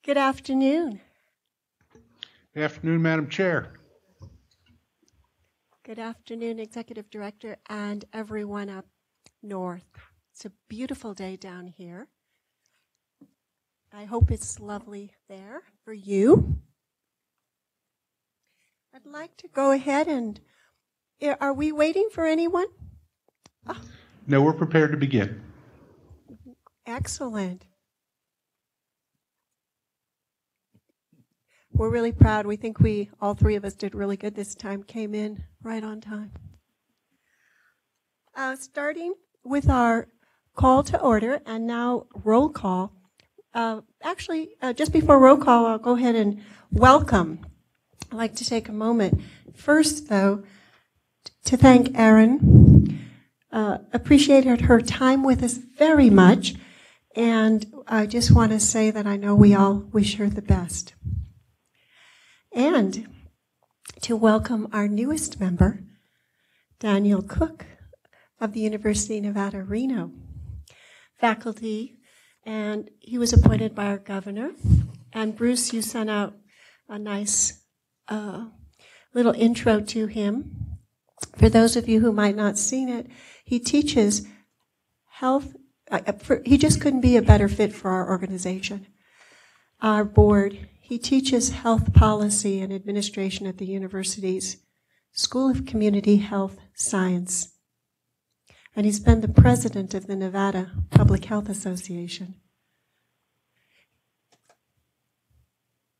Good afternoon. Good afternoon, Madam Chair. Good afternoon, Executive Director, and everyone up north. It's a beautiful day down here. I hope it's lovely there for you. I'd like to go ahead and, are we waiting for anyone? Oh. No, we're prepared to begin. Excellent. We're really proud. We think all three of us did really good this time, came in right on time. Starting with our call to order and now roll call. Just before roll call, I'll go ahead and welcome. I'd like to take a moment. First, though, to thank Erin. Appreciated her time with us very much. And I just want to say that I know we all wish her the best. And to welcome our newest member, Daniel Cook of the University of Nevada, Reno. Faculty, and he was appointed by our governor. And Bruce, you sent out a nice little intro to him. For those of you who might not have seen it, he teaches health. He just couldn't be a better fit for our organization, our board. He teaches health policy and administration at the university's School of Community Health Science. And he's been the president of the Nevada Public Health Association.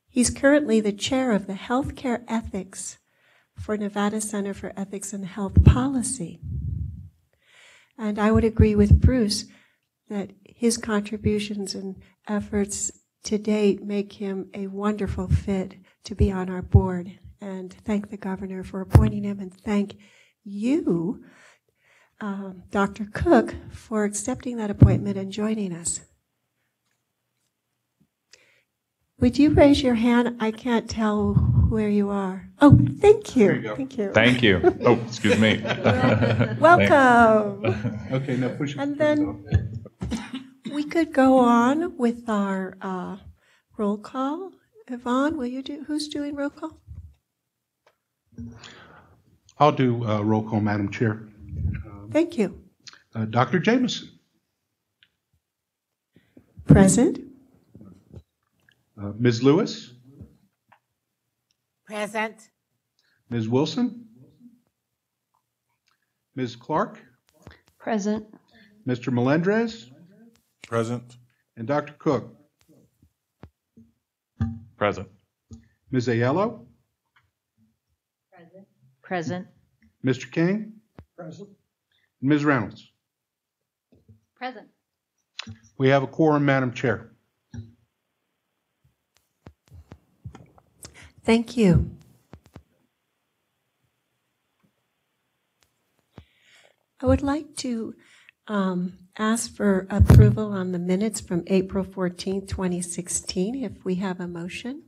He's currently the chair of the Healthcare Ethics for Nevada Center for Ethics and Health Policy. And I would agree with Bruce that his contributions and efforts to date make him a wonderful fit to be on our board. And thank the governor for appointing him, and thank you, Dr. Cook, for accepting that appointment and joining us. Would you raise your hand? I can't tell where you are. Oh, thank you. There you go. Thank you. Thank you. Oh, excuse me. Welcome. Okay, now push it. And then we could go on with our roll call. Yvonne, will you do? Who's doing roll call? I'll do roll call, Madam Chair. Thank you. Dr. Jameson. Present. Ms. Lewis. Present. Ms. Wilson. Ms. Clark. Present. Mr. Melendrez. Present. And Dr. Cook. Present. Ms. Aiello. Present. Mr. King. Present. Ms. Reynolds. Present. We have a quorum, Madam Chair. Thank you. I would like to ask for approval on the minutes from April 14th, 2016, if we have a motion.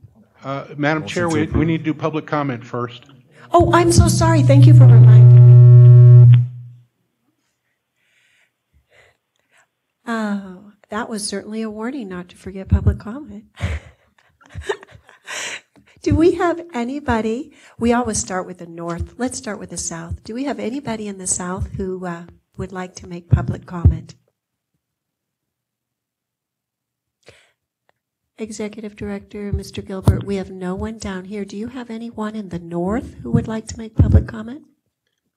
Madam Chair, we need to do public comment first. Oh, I'm so sorry. Thank you for reminding me. Oh, that was certainly a warning not to forget public comment. Do we have anybody? We always start with the north. Let's start with the south. Do we have anybody in the south who would like to make public comment? Executive Director, Mr. Gilbert, we have no one down here. Do you have anyone in the north who would like to make public comment?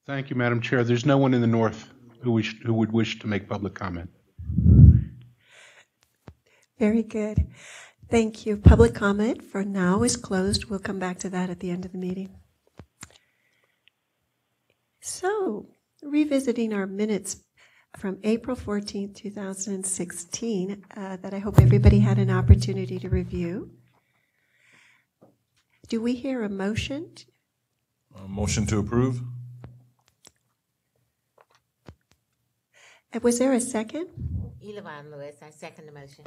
Thank you, Madam Chair. There's no one in the north who would wish to make public comment. Very good. Thank you. Public comment for now is closed. We'll come back to that at the end of the meeting. So, revisiting our minutes from April 14, 2016, that I hope everybody had an opportunity to review. Do we hear a motion? Motion to approve? Was there a second? Elevon Lewis, I second the motion.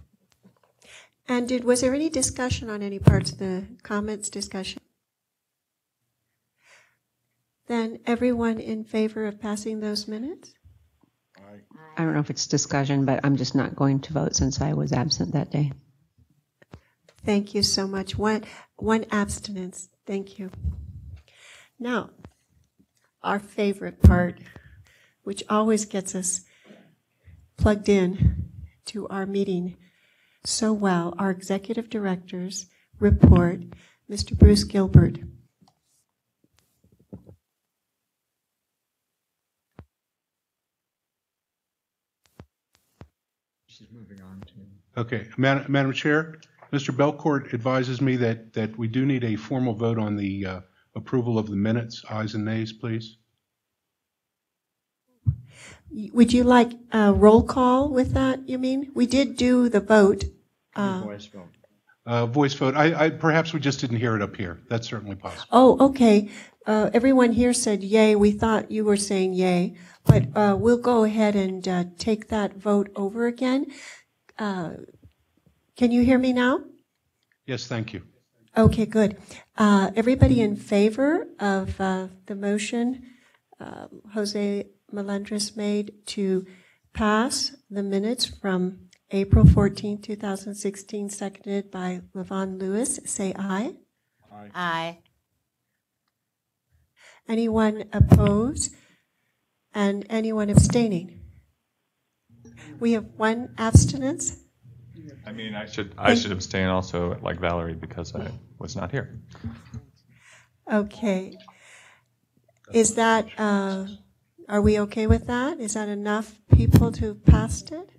And was there any discussion on any parts of the comments discussion? Then everyone in favor of passing those minutes? I don't know if it's discussion, but I'm just not going to vote since I was absent that day. Thank you so much. One abstinence. Thank you. Now, our favorite part, which always gets us plugged in to our meeting so well, our executive director's report, Mr. Bruce Gilbert. She's moving on to. Okay, Madam Chair, Mr. Belcourt advises me that we do need a formal vote on the approval of the minutes. Ayes and nays, please. Would you like a roll call with that, you mean? We did do the vote. Voice vote. Voice vote. Perhaps we just didn't hear it up here. That's certainly possible. Oh, okay. Everyone here said yay. We thought you were saying yay, but we'll go ahead and take that vote over again. Can you hear me now? Yes, thank you. Okay, good. Everybody in favor of the motion Jose Melendres made to pass the minutes from April 14, 2016, seconded by Levon Lewis, say aye. Aye. Anyone opposed? And anyone abstaining? We have one abstinence. I mean, I should abstain also, like Valerie, because I was not here. Okay. Is that, are we okay with that? Is that enough people to have passed it?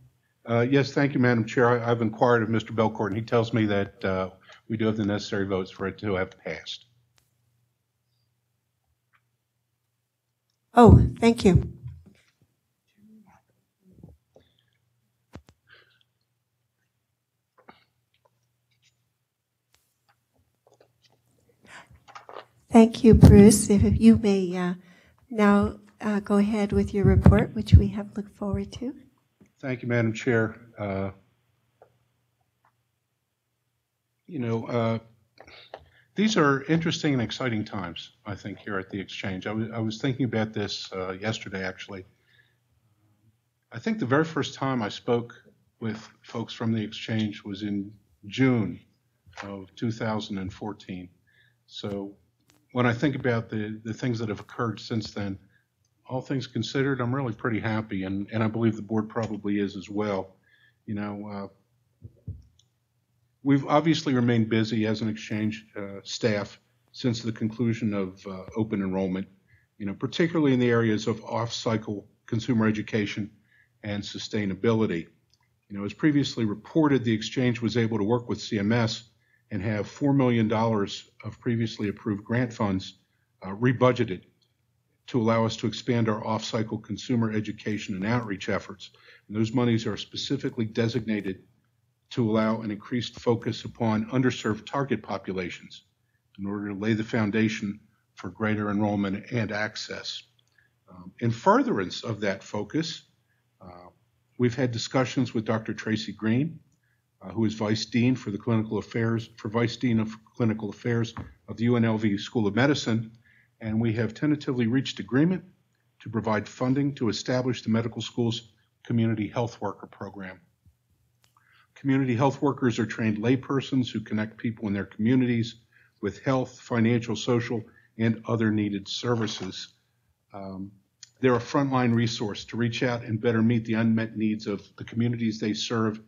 Yes, thank you, Madam Chair. I've inquired of Mr. Belcourt, and he tells me that we do have the necessary votes for it to have passed. Oh, thank you. Thank you, Bruce. If you may now go ahead with your report, which we have looked forward to. Thank you, Madam Chair. These are interesting and exciting times, I think, here at the Exchange. I was thinking about this yesterday, actually. I think the very first time I spoke with folks from the Exchange was in June of 2014. So when I think about the things that have occurred since then, all things considered, I'm really pretty happy, and I believe the board probably is as well. We've obviously remained busy as an Exchange staff since the conclusion of open enrollment, particularly in the areas of off-cycle consumer education and sustainability. As previously reported, the Exchange was able to work with CMS and have $4 million of previously approved grant funds rebudgeted to allow us to expand our off-cycle consumer education and outreach efforts. And those monies are specifically designated to allow an increased focus upon underserved target populations in order to lay the foundation for greater enrollment and access. In furtherance of that focus, we've had discussions with Dr. Tracy Green, who is Vice Dean for the Clinical Affairs, Vice Dean of Clinical Affairs of the UNLV School of Medicine, and we have tentatively reached agreement to provide funding to establish the medical school's community health worker program. Community health workers are trained laypersons who connect people in their communities with health, financial, social, and other needed services. They're a frontline resource to reach out and better meet the unmet needs of the communities they serve.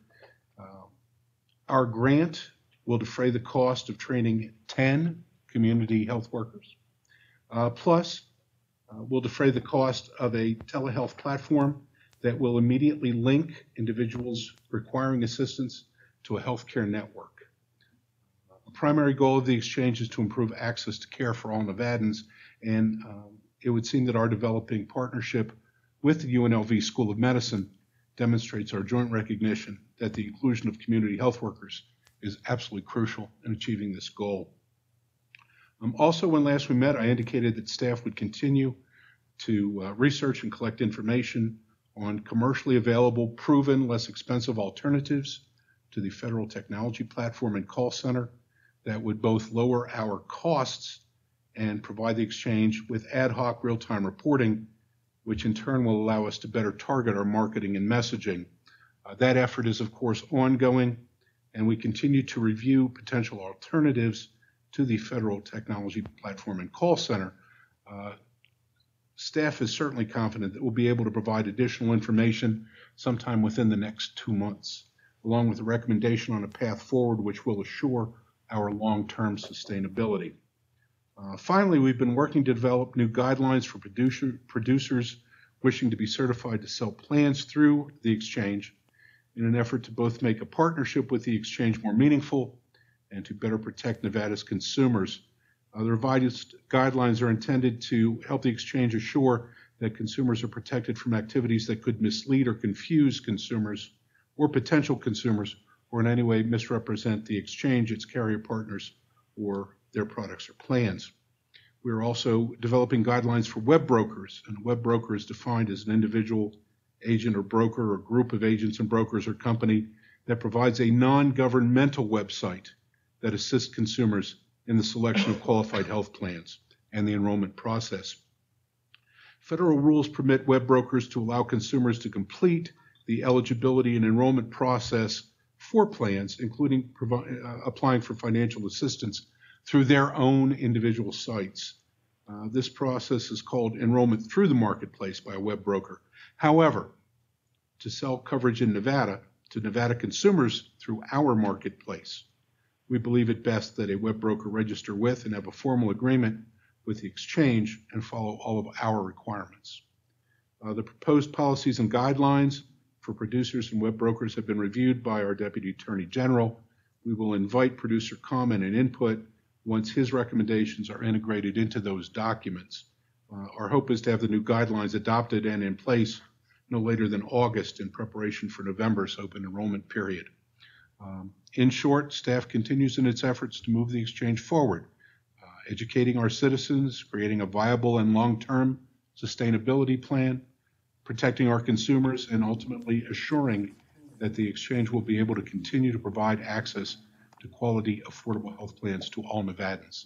Our grant will defray the cost of training 10 community health workers. Plus, we'll defray the cost of a telehealth platform that will immediately link individuals requiring assistance to a healthcare network. The primary goal of the Exchange is to improve access to care for all Nevadans, and it would seem that our developing partnership with the UNLV School of Medicine demonstrates our joint recognition that the inclusion of community health workers is absolutely crucial in achieving this goal. Also, when last we met, I indicated that staff would continue to research and collect information on commercially available, proven, less expensive alternatives to the federal technology platform and call center that would both lower our costs and provide the Exchange with ad hoc real-time reporting, which in turn will allow us to better target our marketing and messaging. That effort is, of course, ongoing, and we continue to review potential alternatives to the Federal Technology Platform and Call Center. Staff is certainly confident that we'll be able to provide additional information sometime within the next 2 months, along with a recommendation on a path forward which will assure our long-term sustainability. Finally, we've been working to develop new guidelines for producers wishing to be certified to sell plans through the exchange in an effort to both make a partnership with the exchange more meaningful and to better protect Nevada's consumers. The revised guidelines are intended to help the exchange assure that consumers are protected from activities that could mislead or confuse consumers or potential consumers, or in any way misrepresent the exchange, its carrier partners, or their products or plans. We are also developing guidelines for web brokers, and a web broker is defined as an individual, agent or broker, or group of agents and brokers or company that provides a non-governmental website that assists consumers in the selection of qualified health plans and the enrollment process. Federal rules permit web brokers to allow consumers to complete the eligibility and enrollment process for plans, including applying for financial assistance through their own individual sites. This process is called enrollment through the marketplace by a web broker. However, to sell coverage in Nevada to Nevada consumers through our marketplace, we believe it best that a web broker register with and have a formal agreement with the exchange and follow all of our requirements. The proposed policies and guidelines for producers and web brokers have been reviewed by our Deputy Attorney General. We will invite producer comment and input once his recommendations are integrated into those documents. Our hope is to have the new guidelines adopted and in place no later than August in preparation for November's open enrollment period. In short, staff continues in its efforts to move the exchange forward, educating our citizens, creating a viable and long-term sustainability plan, protecting our consumers, and ultimately assuring that the exchange will be able to continue to provide access to quality, affordable health plans to all Nevadans.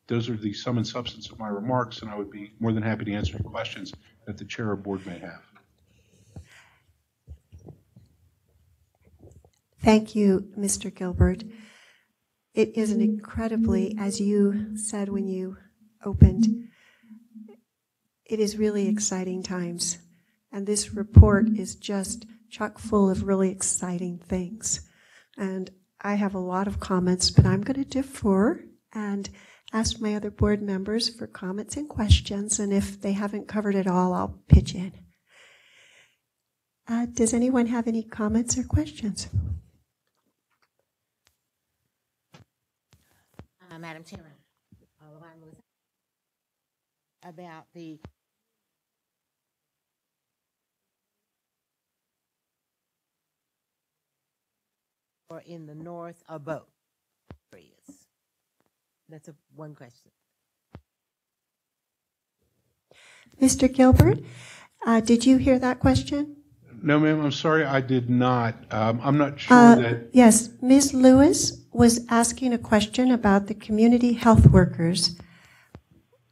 Those are the sum and substance of my remarks, and I would be more than happy to answer any questions that the chair or board may have. Thank you, Mr. Gilbert. It is an incredibly, as you said when you opened, it is really exciting times. And this report is just chock full of really exciting things. And I have a lot of comments, but I'm going to defer and ask my other board members for comments and questions. And if they haven't covered it all, I'll pitch in. Does anyone have any comments or questions? Madam Chairman, about the or in the north or both areas. That's one question. Mr. Gilbert, did you hear that question? No, ma'am, I'm sorry, I did not. I'm not sure that... Yes, Ms. Lewis was asking a question about the community health workers.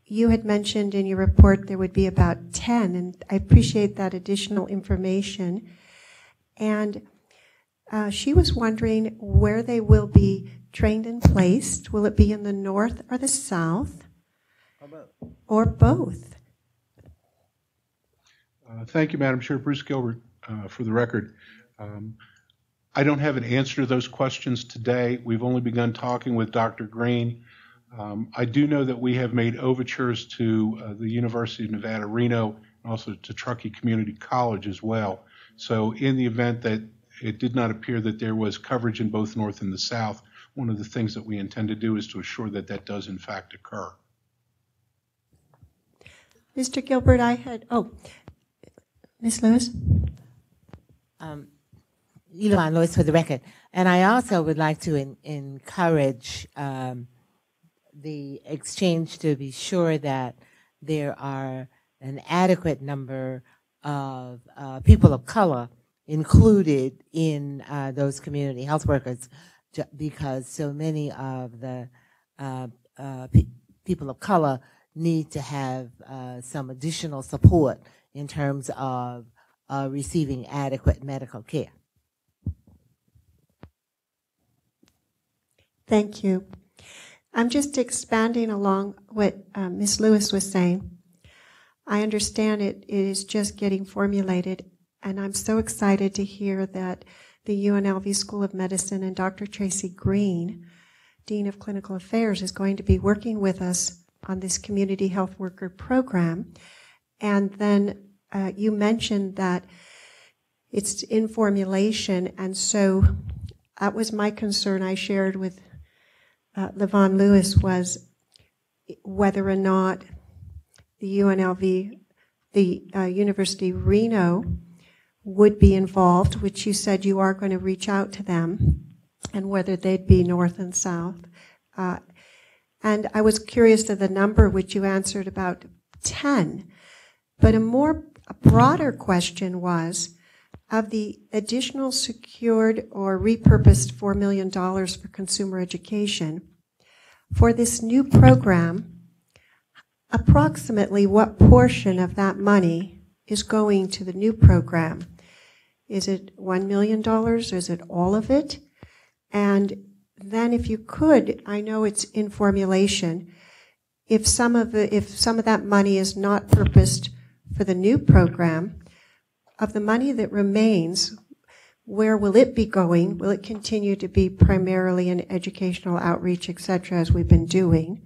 You had mentioned in your report there would be about 10, and I appreciate that additional information. And she was wondering where they will be trained and placed. Will it be in the north or the south? Or both. Or both? Thank you, Madam Chair. Bruce Gilbert, for the record. I don't have an answer to those questions today. We've only begun talking with Dr. Green. I do know that we have made overtures to the University of Nevada, Reno, and also to Truckee Community College as well. So in the event that it did not appear that there was coverage in both North and the South, one of the things that we intend to do is to assure that that does in fact occur. Mr. Gilbert, Ms. Lewis? Elon Lewis for the record. And I also would like to encourage the exchange to be sure that there are an adequate number of people of color included in those community health workers, because so many of the people of color need to have some additional support in terms of receiving adequate medical care. Thank you. I'm just expanding along what Ms. Lewis was saying. I understand it is just getting formulated, and I'm so excited to hear that the UNLV School of Medicine and Dr. Tracy Green, Dean of Clinical Affairs, is going to be working with us on this community health worker program. And then you mentioned that it's in formulation, and so that was my concern I shared with Levon Lewis, was whether or not the UNLV, the University of Reno, would be involved, which you said you are going to reach out to them, and whether they'd be north and south. And I was curious of the number, which you answered about 10. But a broader question was, of the additional secured or repurposed $4 million for consumer education, for this new program, approximately what portion of that money is going to the new program? Is it $1 million? Is it all of it? And then if you could, I know it's in formulation, if some of that money is not purposed for the new program, of the money that remains, where will it be going? Will it continue to be primarily in educational outreach, et cetera, as we've been doing?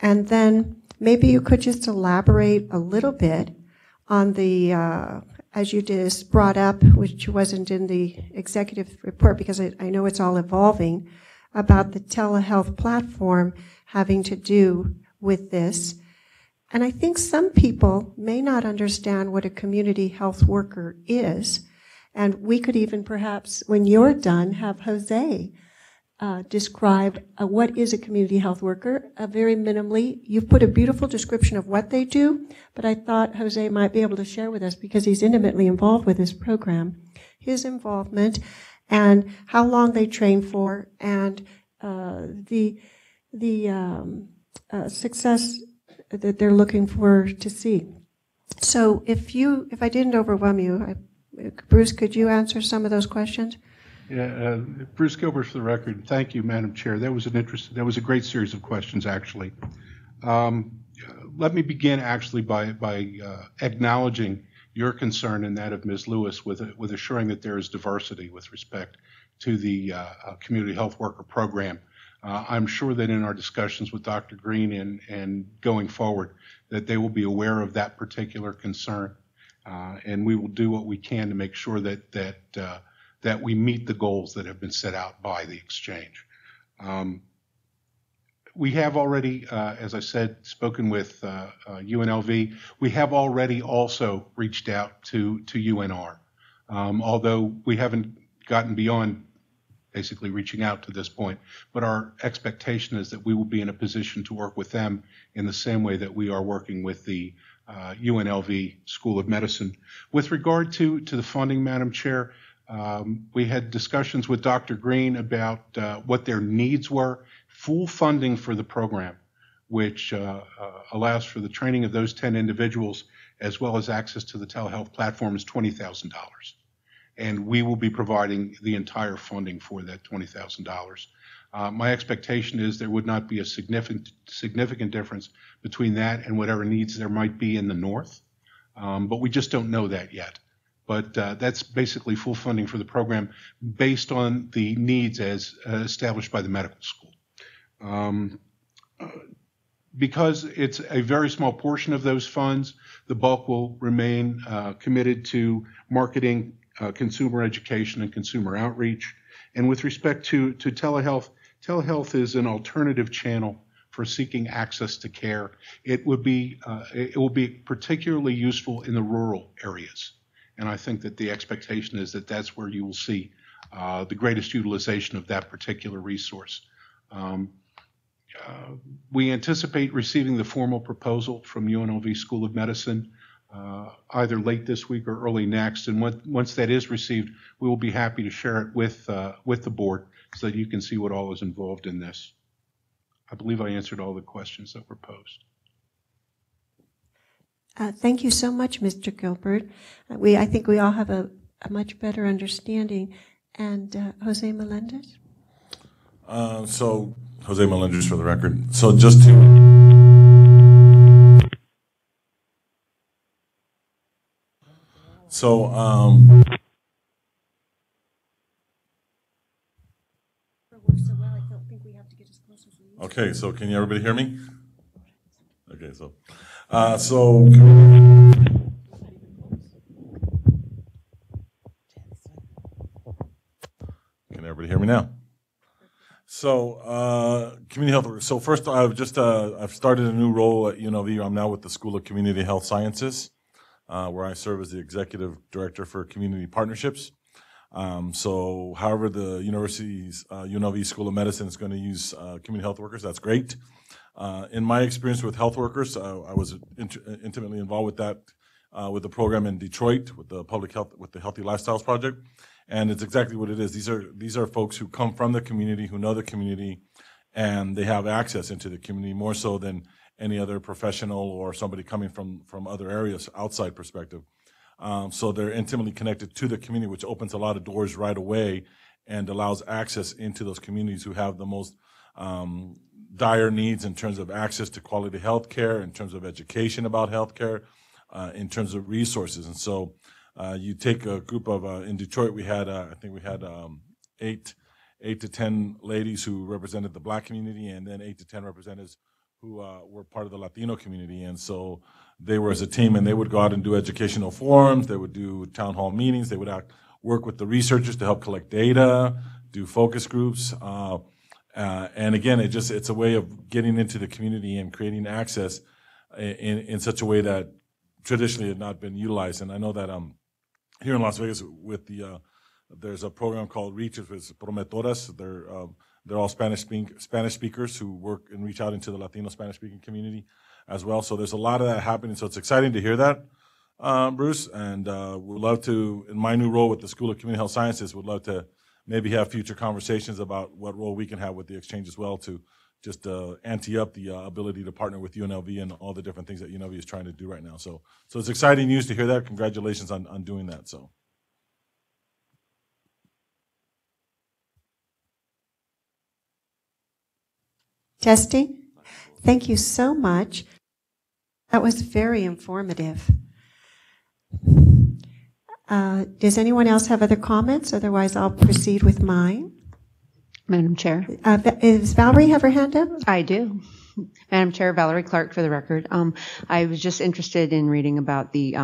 And then maybe you could just elaborate a little bit on the, as you just brought up, which wasn't in the executive report because I know it's all evolving, about the telehealth platform having to do with this. And I think some people may not understand what a community health worker is. And we could even perhaps, when you're done, have Jose describe what is a community health worker, very minimally. You've put a beautiful description of what they do, but I thought Jose might be able to share with us, because he's intimately involved with this program, his involvement and how long they train for, and the success that they're looking for to see. So if I didn't overwhelm you, Bruce, could you answer some of those questions? Yeah, Bruce Gilbert for the record. Thank you, Madam Chair. That was a great series of questions, actually. Let me begin actually by acknowledging your concern and that of Ms. Lewis with assuring that there is diversity with respect to the community health worker program. I'm sure that in our discussions with Dr. Green and going forward, that they will be aware of that particular concern, and we will do what we can to make sure that we meet the goals that have been set out by the exchange. We have already, as I said, spoken with UNLV. We have already also reached out to UNR, although we haven't gotten beyond basically reaching out to this point. But our expectation is that we will be in a position to work with them in the same way that we are working with the UNLV School of Medicine. With regard to the funding, Madam Chair, we had discussions with Dr. Green about what their needs were. Full funding for the program, which allows for the training of those 10 individuals, as well as access to the telehealth platform, is $20,000. And we will be providing the entire funding for that $20,000. My expectation is there would not be a significant difference between that and whatever needs there might be in the north, but we just don't know that yet. But that's basically full funding for the program based on the needs as established by the medical school. Because it's a very small portion of those funds, the bulk will remain committed to marketing, consumer education, and consumer outreach. And with respect to telehealth, telehealth is an alternative channel for seeking access to care. It will be particularly useful in the rural areas. And I think that the expectation is that that's where you will see the greatest utilization of that particular resource. We anticipate receiving the formal proposal from UNLV School of Medicine either late this week or early next. And once that is received, we will be happy to share it with the board so that you can see what all is involved in this. I believe I answered all the questions that were posed. Thank you so much, Mr. Gilbert. I think we all have a much better understanding. And Jose Melendez? So, Jose Melendres for the record. So just to... So, okay, so can everybody hear me? Okay, so can everybody hear me now? So, community health workers. So first, I've started a new role at UNLV. I'm now with the School of Community Health Sciences, where I serve as the executive director for community partnerships. However, the university's UNLV School of Medicine is going to use community health workers. That's great. In my experience with health workers, I was intimately involved with that, with the program in Detroit, with the public health, with the Healthy Lifestyles Project. And it's exactly what it is. These are folks who come from the community, who know the community, and they have access into the community more so than any other professional or somebody coming from other areas, outside perspective. So they're intimately connected to the community, which opens a lot of doors right away and allows access into those communities who have the most dire needs in terms of access to quality health care, in terms of education about health care, in terms of resources. And so you take a group of, in Detroit, we had, I think we had 8 to 10 ladies who represented the Black community, and then 8 to 10 representatives who were part of the Latino community. And so they were as a team, and they would go out and do educational forums, they would do town hall meetings, they would work with the researchers to help collect data, do focus groups. And again, it's a way of getting into the community and creating access in such a way that traditionally had not been utilized. And I know that here in Las Vegas, with there's a program called Reach with Prometoras. They're all Spanish speakers who work and reach out into the Latino Spanish speaking community as well. So there's a lot of that happening. So it's exciting to hear that, Bruce. And we'd love to, in my new role with the School of Community Health Sciences, would love to maybe have future conversations about what role we can have with the exchange as well to just ante up the ability to partner with UNLV and all the different things that UNLV is trying to do right now. So it's exciting news to hear that. Congratulations on doing that. So. Testing. Thank you so much. That was very informative. Does anyone else have other comments? Otherwise, I'll proceed with mine. Madam Chair. Does Valerie have her hand up? I do. Madam Chair, Valerie Clark for the record. I was just interested in reading about the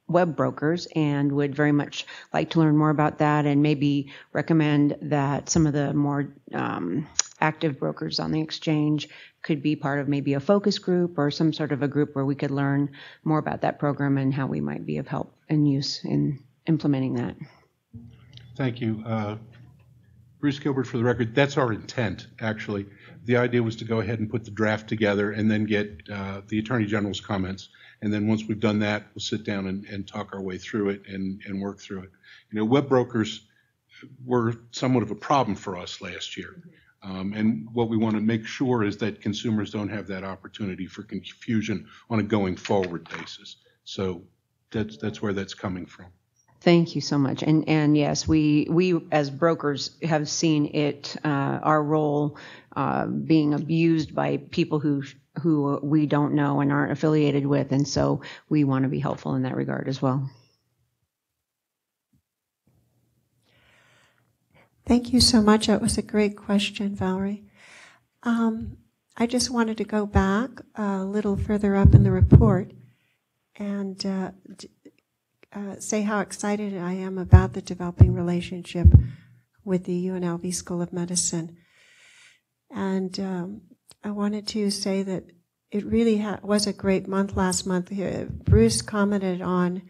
web brokers and would very much like to learn more about that and maybe recommend that some of the more active brokers on the exchange could be part of maybe a focus group or some sort of a group where we could learn more about that program and how we might be of help and use in implementing that. Thank you. Bruce Gilbert for the record. That's our intent, actually. The idea was to go ahead and put the draft together and then get the Attorney General's comments. And then once we've done that, we'll sit down and talk our way through it and work through it. You know, web brokers were somewhat of a problem for us last year. And what we want to make sure is that consumers don't have that opportunity for confusion on a going forward basis. So that's where that's coming from. Thank you so much. And yes, we as brokers have seen it, our role being abused by people who we don't know and aren't affiliated with. And so we want to be helpful in that regard as well. Thank you so much. That was a great question, Valerie. I just wanted to go back a little further up in the report and say how excited I am about the developing relationship with the UNLV School of Medicine. And I wanted to say that it really was a great month last month. Bruce commented on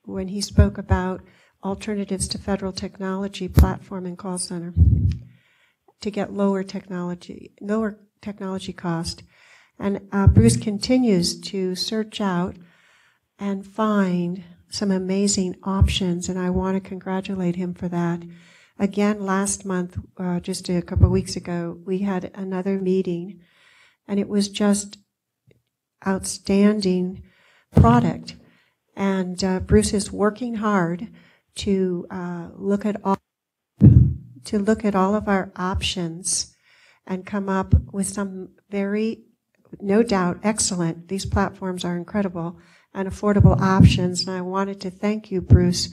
when he spoke about alternatives to federal technology platform and call center to get lower technology cost. And Bruce continues to search out and find some amazing options, and I want to congratulate him for that. Again, last month, just a couple of weeks ago, we had another meeting, and it was just outstanding product. And Bruce is working hard to look at all to look at all of our options and come up with some very, no doubt, excellent, these platforms are incredible, and affordable options. And I wanted to thank you, Bruce,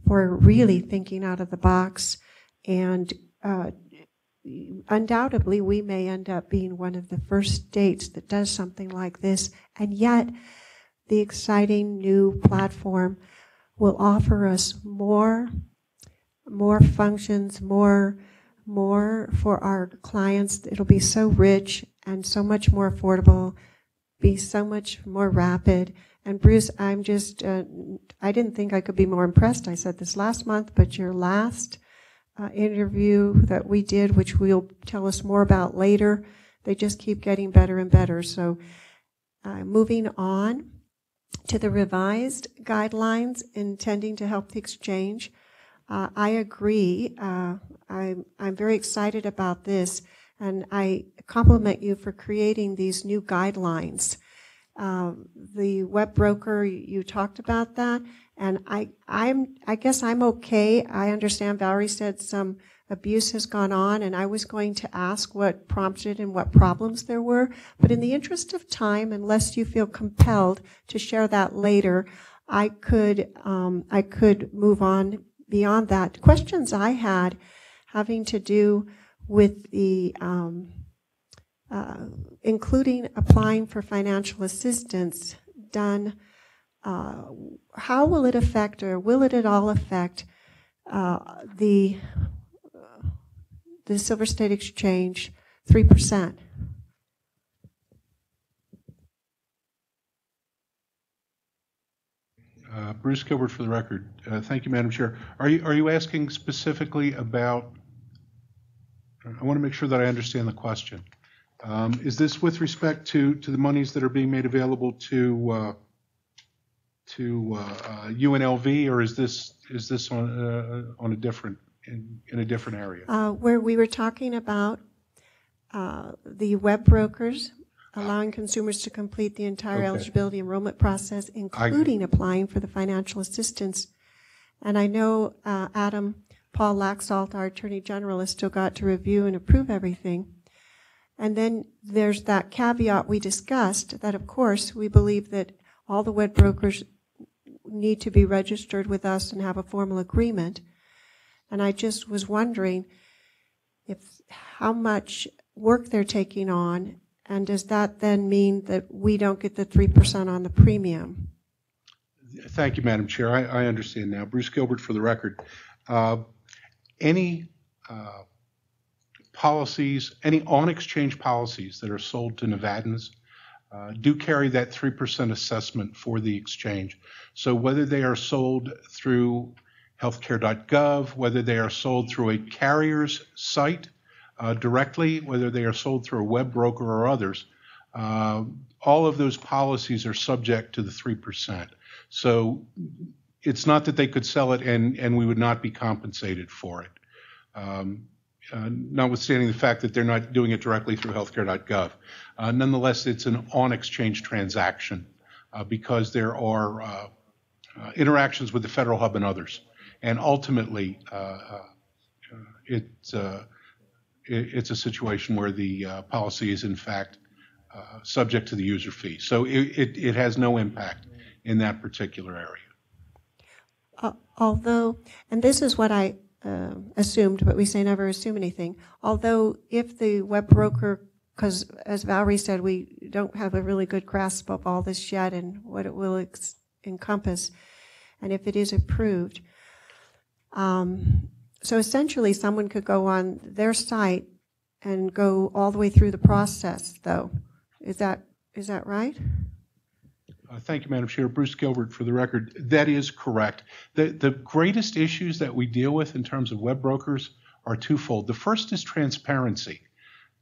for really thinking out of the box. And undoubtedly, we may end up being one of the first states that does something like this. And yet, the exciting new platform will offer us more functions, more for our clients. It'll be so rich and so much more affordable, be so much more rapid. And Bruce, I'm just, I didn't think I could be more impressed. I said this last month, but your last interview that we did, which we'll tell us more about later, they just keep getting better and better. So moving on to the revised guidelines intending to help the exchange, I agree. I'm very excited about this, and I compliment you for creating these new guidelines. The web broker, you talked about that, and I guess I'm okay. I understand Valerie said some abuse has gone on, and I was going to ask what prompted and what problems there were, but in the interest of time, unless you feel compelled to share that later, I could move on beyond that. Questions I had having to do with the including applying for financial assistance done, how will it affect, or will it at all affect the Silver State Exchange 3%? Bruce Gilbert for the record. Thank you, Madam Chair. Are you asking specifically about, I want to make sure that I understand the question. Is this with respect to the monies that are being made available to UNLV, or is this on a different, in a different area? Where we were talking about the web brokers allowing consumers to complete the entire eligibility enrollment process, including applying for the financial assistance. And I know Paul Laxalt, our Attorney General, has still got to review and approve everything. And then there's that caveat we discussed that, of course, we believe that all the web brokers need to be registered with us and have a formal agreement. And I just was wondering how much work they're taking on, and does that then mean that we don't get the 3% on the premium? Thank you, Madam Chair. I understand now. Bruce Gilbert for the record. Any policies, any on-exchange policies that are sold to Nevadans do carry that 3% assessment for the exchange. So whether they are sold through healthcare.gov, whether they are sold through a carrier's site directly, whether they are sold through a web broker or others, all of those policies are subject to the 3%. So it's not that they could sell it and we would not be compensated for it. Notwithstanding the fact that they're not doing it directly through healthcare.gov. Nonetheless, it's an on-exchange transaction because there are interactions with the Federal Hub and others. And ultimately, it's a situation where the policy is, in fact, subject to the user fee. So it has no impact in that particular area. Although, and this is what I assumed, but we say never assume anything. Although if the web broker, because as Valerie said, we don't have a really good grasp of all this yet and what it will encompass, and if it is approved. So essentially someone could go on their site and go all the way through the process, though. Is that right? Thank you, Madam Chair. Bruce Gilbert for the record. That is correct. The greatest issues that we deal with in terms of web brokers are twofold. The first is transparency.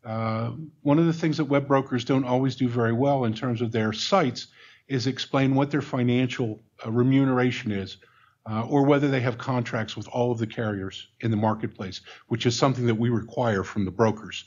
One of the things that web brokers don't always do very well in terms of their sites is explain what their financial remuneration is, or whether they have contracts with all of the carriers in the marketplace, which is something that we require from the brokers.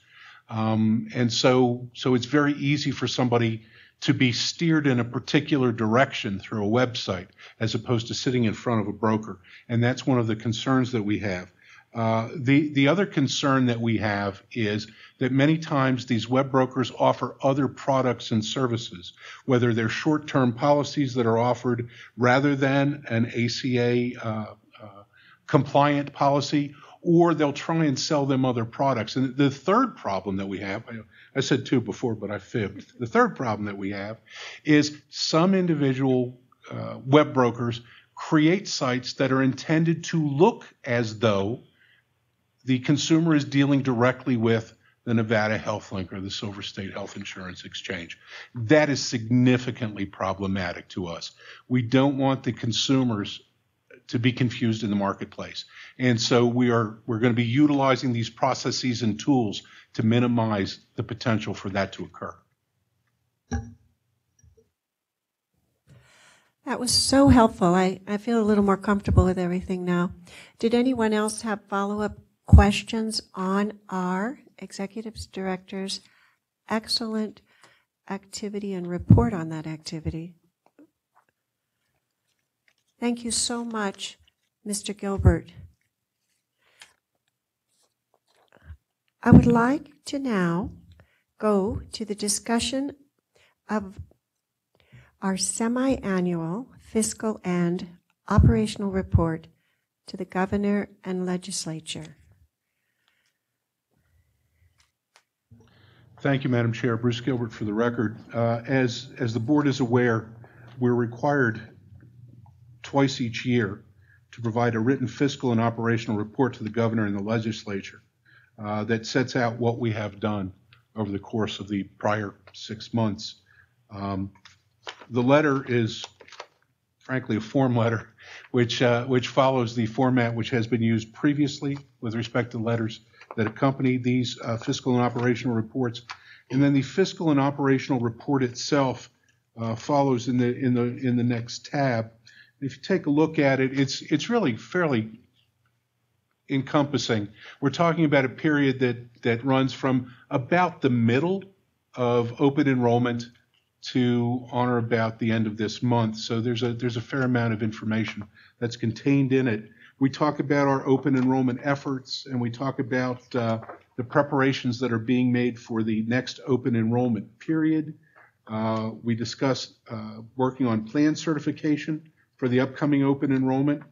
And so it's very easy for somebody to be steered in a particular direction through a website as opposed to sitting in front of a broker. And that's one of the concerns that we have. The other concern that we have is that many times these web brokers offer other products and services, whether they're short-term policies that are offered rather than an ACA compliant policy, or they'll try and sell them other products. And the third problem that we have, I said two before, but I fibbed. The third problem that we have is some individual web brokers create sites that are intended to look as though the consumer is dealing directly with the Nevada HealthLink or the Silver State Health Insurance Exchange. That is significantly problematic to us. We don't want the consumers to be confused in the marketplace. And so we're going to be utilizing these processes and tools to minimize the potential for that to occur. That was so helpful. I feel a little more comfortable with everything now. Did anyone else have follow-up questions on our executive director's excellent activity and report on that activity? Thank you so much, Mr. Gilbert. I would like to now go to the discussion of our semi-annual fiscal and operational report to the governor and legislature. Thank you, Madam Chair. Bruce Gilbert for the record. As the board is aware, we're required twice each year to provide a written fiscal and operational report to the governor and the legislature that sets out what we have done over the course of the prior 6 months. The letter is, frankly, a form letter, which follows the format which has been used previously with respect to letters that accompany these fiscal and operational reports. And then the fiscal and operational report itself follows in the next tab. If you take a look at it, it's really fairly encompassing. We're talking about a period that runs from about the middle of open enrollment to on or about the end of this month. So there's a fair amount of information that's contained in it. We talk about our open enrollment efforts, and we talk about the preparations that are being made for the next open enrollment period. We discuss working on plan certification for the upcoming open enrollment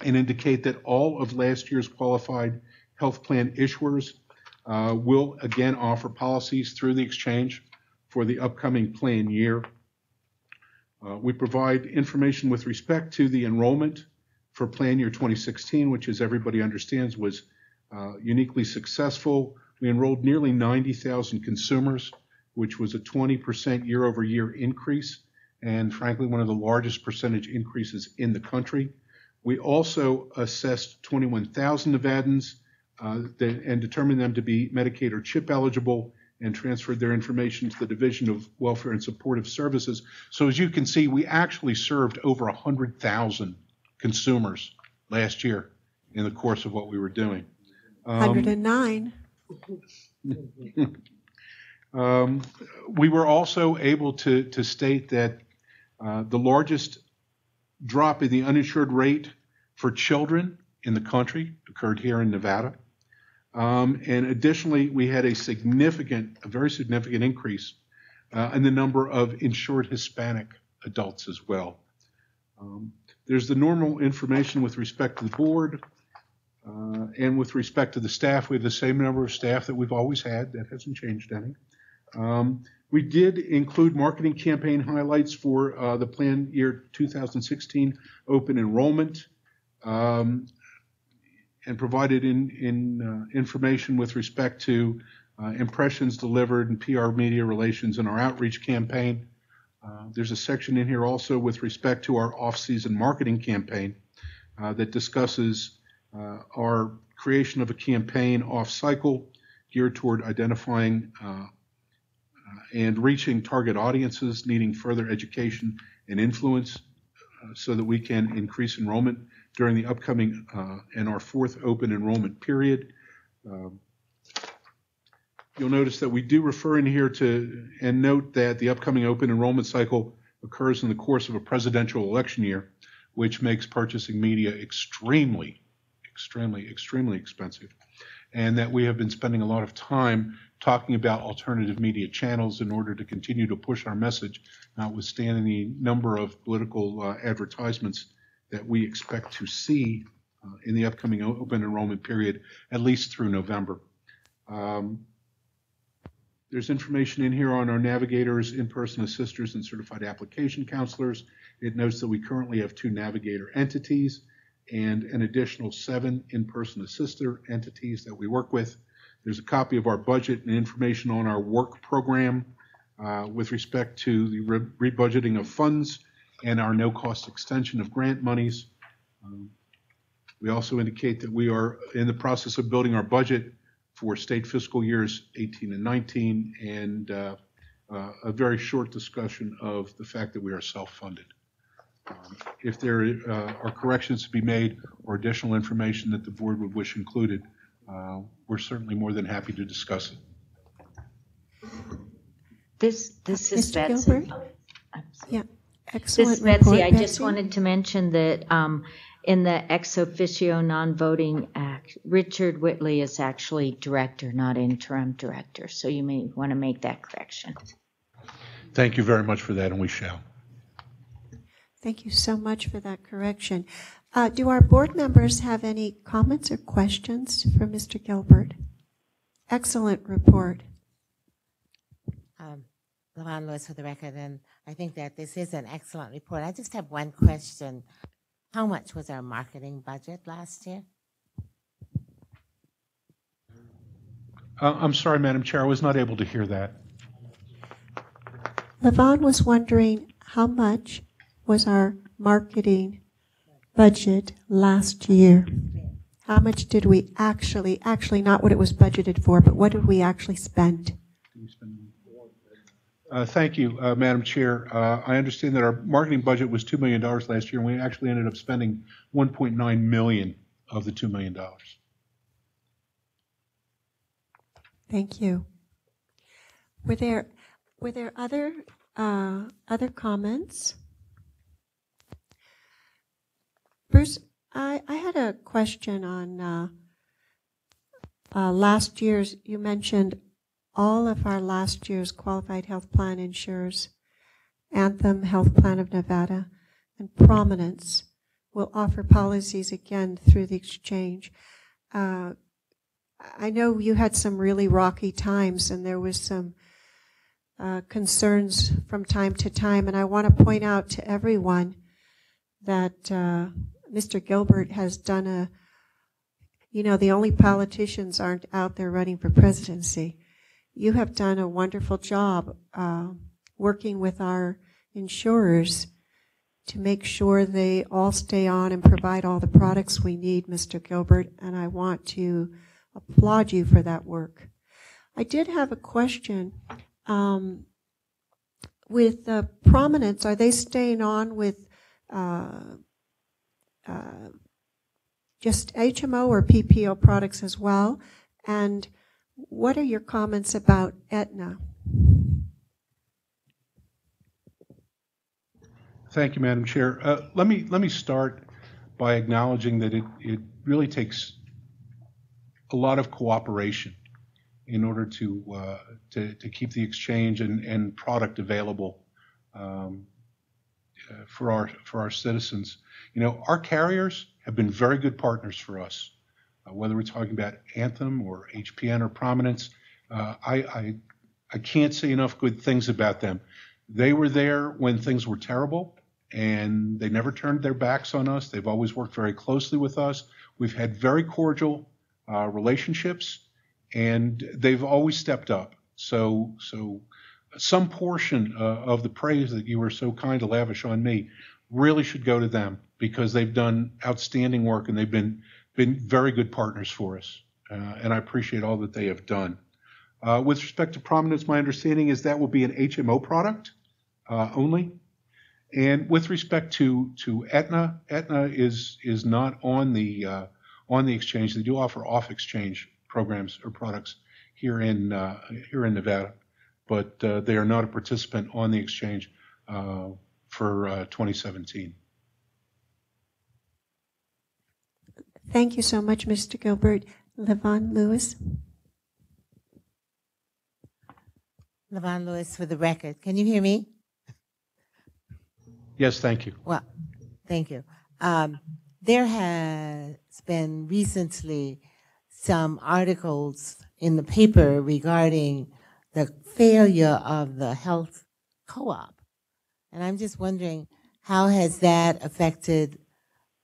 and indicate that all of last year's qualified health plan issuers will again offer policies through the exchange for the upcoming plan year. We provide information with respect to the enrollment for plan year 2016, which, as everybody understands, was uniquely successful. We enrolled nearly 90,000 consumers, which was a 20% year-over-year increase, and frankly, one of the largest percentage increases in the country. We also assessed 21,000 Nevadans and determined them to be Medicaid or CHIP eligible and transferred their information to the Division of Welfare and Supportive Services. So as you can see, we actually served over 100,000 consumers last year in the course of what we were doing. 109. We were also able to state that the largest drop in the uninsured rate for children in the country occurred here in Nevada. And additionally, we had a very significant increase in the number of insured Hispanic adults as well. There's the normal information with respect to the board and with respect to the staff. We have the same number of staff that we've always had. That hasn't changed any. We did include marketing campaign highlights for the plan year 2016 open enrollment and provided information with respect to impressions delivered and PR media relations in our outreach campaign. There's a section in here also with respect to our off-season marketing campaign that discusses our creation of a campaign off-cycle geared toward identifying and reaching target audiences needing further education and influence so that we can increase enrollment during the upcoming and our fourth open enrollment period. You'll notice that we do refer in here to and note that the upcoming open enrollment cycle occurs in the course of a presidential election year, which makes purchasing media extremely extremely expensive, and that we have been spending a lot of time talking about alternative media channels in order to continue to push our message, notwithstanding the number of political advertisements that we expect to see in the upcoming open enrollment period, at least through November. There's information in here on our navigators, in-person assisters, and certified application counselors. It notes that we currently have 2 navigator entities and an additional 7 in-person assister entities that we work with. There's a copy of our budget and information on our work program with respect to the rebudgeting of funds and our no-cost extension of grant monies. We also indicate that we are in the process of building our budget for state fiscal years 18 and 19, and a very short discussion of the fact that we are self-funded. If there are corrections to be made or additional information that the board would wish included, we're certainly more than happy to discuss it. This is Mr. Betsy. Gilbert? Yeah, excellent This is Betsy. report, I Betsy. just wanted to mention that in the ex officio non-voting act, Richard Whitley is actually director, not interim director. So you may want to make that correction. Thank you very much for that, and we shall. Thank you so much for that correction. Do our board members have any comments or questions for Mr. Gilbert? Excellent report. Lavon Lewis for the record, and I think that this is an excellent report. I just have one question. How much was our marketing budget last year? I'm sorry, Madam Chair, I was not able to hear that. Levon was wondering how much was our marketing budget last year? How much did we actually not what it was budgeted for, but what did we actually spend? Thank you, Madam Chair. I understand that our marketing budget was $2 million last year, and we actually ended up spending $1.9 million of the $2 million. Thank you. Were there other comments? Bruce, I had a question on last year's. You mentioned all of our last year's qualified health plan insurers, Anthem, Health Plan of Nevada, and Prominence will offer policies again through the exchange. I know you had some really rocky times, and there was some concerns from time to time, and I want to point out to everyone that Mr. Gilbert has done the only politicians aren't out there running for presidency. You have done a wonderful job working with our insurers to make sure they all stay on and provide all the products we need, Mr. Gilbert, and I want to applaud you for that work. I did have a question. With Prominence, are they staying on with just HMO or PPO products as well? And what are your comments about Aetna? Thank you, Madam Chair. Let me start by acknowledging that it really takes a lot of cooperation in order to keep the exchange and product available for our citizens. Our carriers have been very good partners for us. Whether we're talking about Anthem or HPN or Prominence, I can't say enough good things about them. They were there when things were terrible, and they never turned their backs on us. They've always worked very closely with us. We've had very cordial relationships, and they've always stepped up. So some portion of the praise that you were so kind to lavish on me really should go to them, because they've done outstanding work, and they've been very good partners for us, and I appreciate all that they have done. With respect to Prominence, my understanding is that will be an HMO product only. And with respect to Aetna is not on the exchange. They do offer off-exchange programs or products here in Nevada, but they are not a participant on the exchange for 2017. Thank you so much, Mr. Gilbert. Levon Lewis. Levon Lewis for the record. Can you hear me? Yes, thank you. Well, thank you. There has been recently some articles in the paper regarding the failure of the health co-op. And I'm just wondering, how has that affected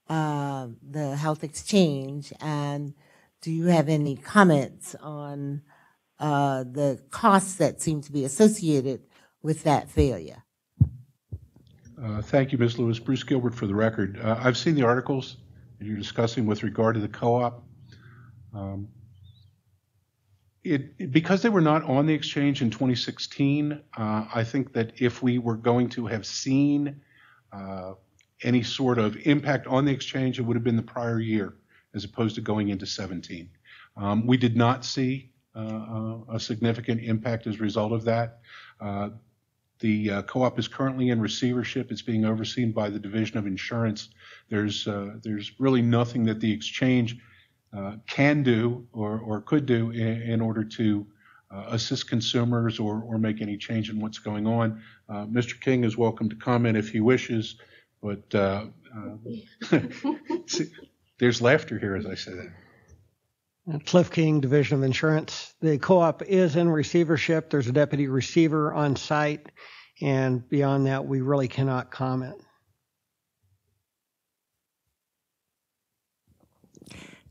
the health exchange? And do you have any comments on the costs that seem to be associated with that failure? Thank you, Ms. Lewis. Bruce Gilbert for the record. I've seen the articles that you're discussing with regard to the co-op. Because they were not on the exchange in 2016, I think that if we were going to have seen any sort of impact on the exchange, it would have been the prior year as opposed to going into 17. We did not see a significant impact as a result of that. The co-op is currently in receivership. It's being overseen by the Division of Insurance. There's really nothing that the exchange can do or could do in order to assist consumers or make any change in what's going on. Mr. King is welcome to comment if he wishes, but there's laughter here as I say that. Cliff King, Division of Insurance. The co-op is in receivership. There's a deputy receiver on site, and beyond that, we really cannot comment.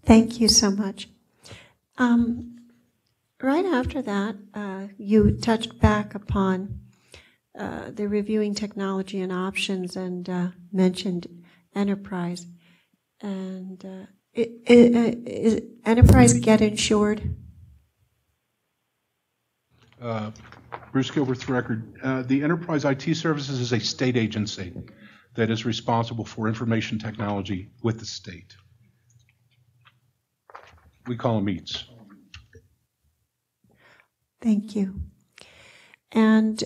Thank you so much. Right after that, you touched back upon the reviewing technology and options and mentioned enterprise. And is enterprise get insured? Bruce Gilbert's record. The Enterprise IT Services is a state agency that is responsible for information technology with the state. We call them EATS. Thank you. And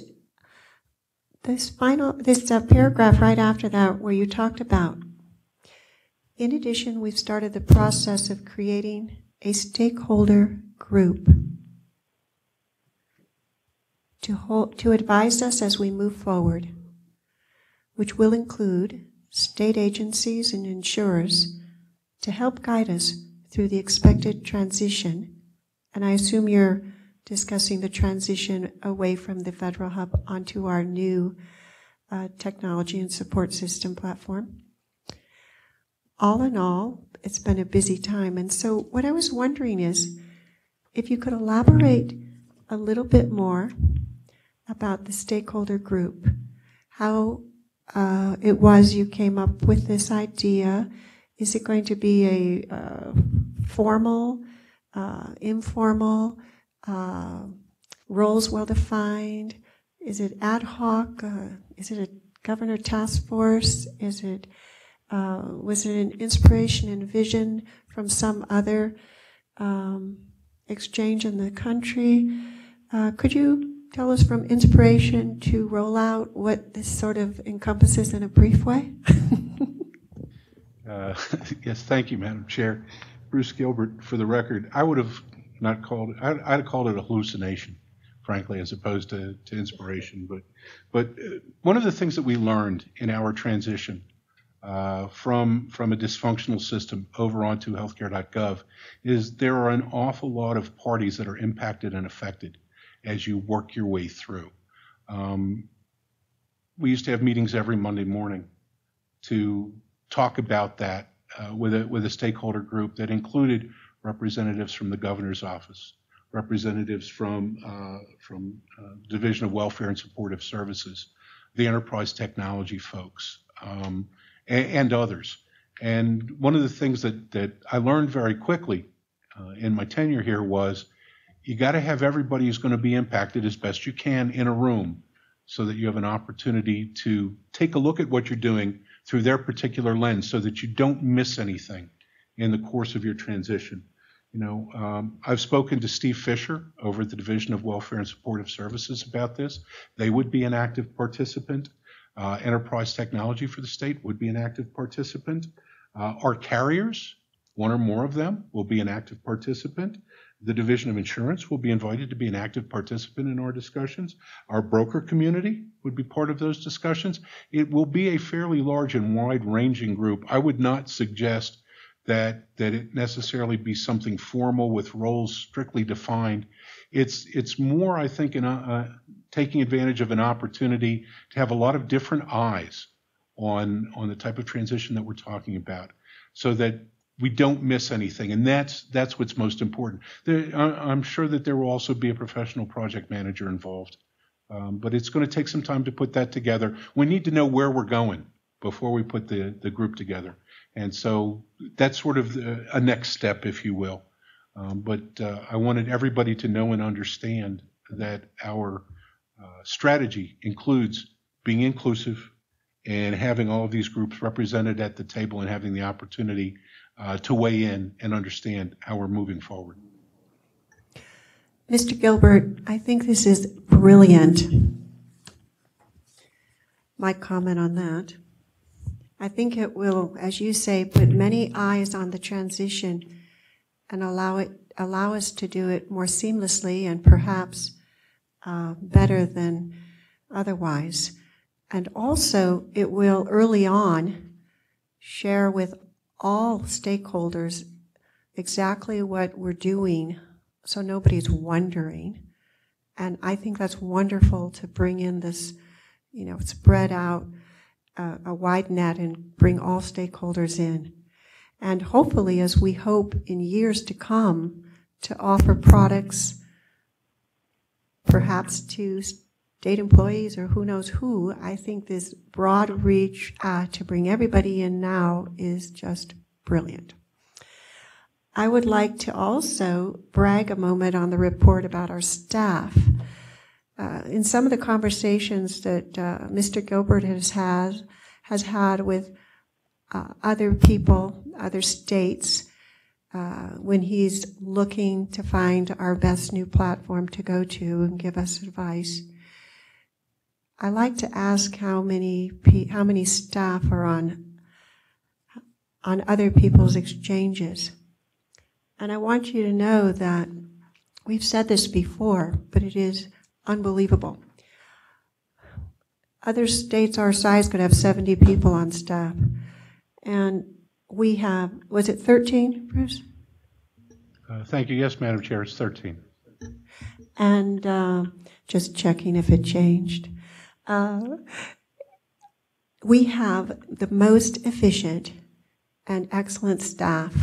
this paragraph right after that where you talked about, in addition, we've started the process of creating a stakeholder group to advise us as we move forward, which will include state agencies and insurers to help guide us through the expected transition. And I assume you're discussing the transition away from the federal hub onto our new technology and support system platform. All in all, it's been a busy time. And so what I was wondering is if you could elaborate a little bit more about the stakeholder group, how it was you came up with this idea. Is it going to be a formal, informal, roles well-defined? Is it ad hoc? Is it a governor task force? Is it was it an inspiration and vision from some other exchange in the country? Could you tell us from inspiration to roll out what this sort of encompasses in a brief way? Yes, thank you, Madam Chair. Bruce Gilbert, for the record, I would have not called it, I'd have called it a hallucination, frankly, as opposed to inspiration. But one of the things that we learned in our transition from a dysfunctional system over onto healthcare.gov is there are an awful lot of parties that are impacted and affected as you work your way through. We used to have meetings every Monday morning to talk about that with a stakeholder group that included representatives from the governor's office, representatives from Division of Welfare and Supportive Services, the enterprise technology folks, and others. And one of the things that I learned very quickly in my tenure here was you got to have everybody who's going to be impacted as best you can in a room so that you have an opportunity to take a look at what you're doing through their particular lens so that you don't miss anything in the course of your transition. You know, I've spoken to Steve Fisher over at the Division of Welfare and Supportive Services about this. They would be an active participant. Enterprise Technology for the state would be an active participant. Our carriers One or more of them will be an active participant. The Division of Insurance will be invited to be an active participant in our discussions. Our broker community would be part of those discussions. It will be a fairly large and wide-ranging group. I would not suggest that it necessarily be something formal with roles strictly defined. It's more, I think, taking advantage of an opportunity to have a lot of different eyes on the type of transition that we're talking about, so that we don't miss anything, and that's what's most important. I'm sure that there will also be a professional project manager involved, but it's going to take some time to put that together. We need to know where we're going before we put the group together, and so that's sort of a next step, if you will. But I wanted everybody to know and understand that our strategy includes being inclusive and having all of these groups represented at the table and having the opportunity to weigh in and understand how we're moving forward. Mr. Gilbert, I think this is brilliant. My comment on that. I think it will, as you say, put many eyes on the transition and allow us to do it more seamlessly and perhaps better than otherwise. And also, it will early on share with all stakeholders exactly what we're doing, so nobody's wondering. And I think that's wonderful to bring in this, spread out a wide net and bring all stakeholders in. And hopefully, as we hope in years to come, to offer products perhaps to state employees or who knows who, I think this broad reach to bring everybody in now is just brilliant. I would like to also brag a moment on the report about our staff. In some of the conversations that Mr. Gilbert has had with other people, other states, when he's looking to find our best new platform to go to and give us advice, I like to ask how many staff are on other people's exchanges. And I want you to know that we've said this before, but it is unbelievable. Other states our size could have 70 people on staff. And we have, was it 13, Bruce? Thank you. Yes, Madam Chair, it's 13. And just checking if it changed. We have the most efficient and excellent staff.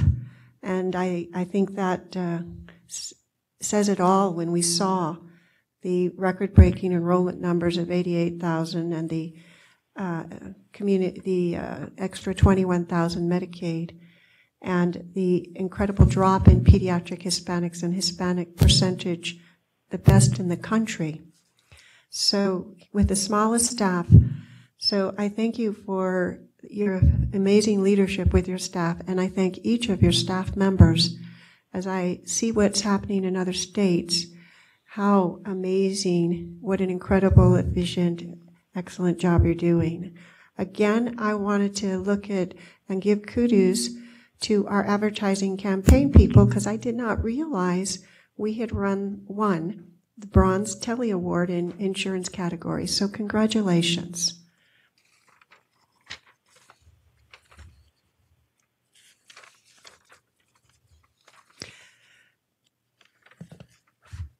And I think that says it all when we saw the record-breaking enrollment numbers of 88,000 and the extra 21,000 Medicaid, and the incredible drop in pediatric Hispanics and Hispanic percentage, the best in the country. So with the smallest staff, so I thank you for your amazing leadership with your staff, and I thank each of your staff members as I see what's happening in other states, how amazing, what an incredible, efficient, excellent job you're doing. Again, I wanted to look at and give kudos to our advertising campaign people, because I did not realize we had won the Bronze Telly Award in insurance category. So congratulations.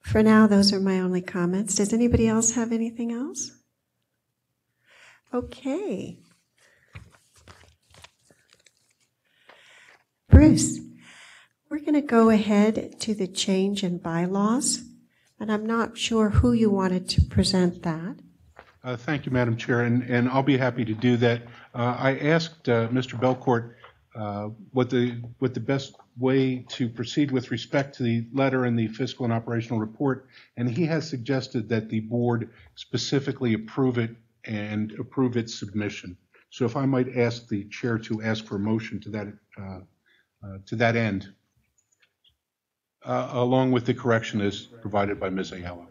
For now, those are my only comments. Does anybody else have anything else? Okay. Bruce, we're going to go ahead to the change in bylaws, and I'm not sure who you wanted to present that. Thank you, Madam Chair, and I'll be happy to do that. I asked Mr. Belcourt what the best way to proceed with respect to the letter and the fiscal and operational report, and he has suggested that the board specifically approve it and approve its submission. So if I might ask the chair to ask for a motion to that end, along with the correction as provided by Ms. Ayala.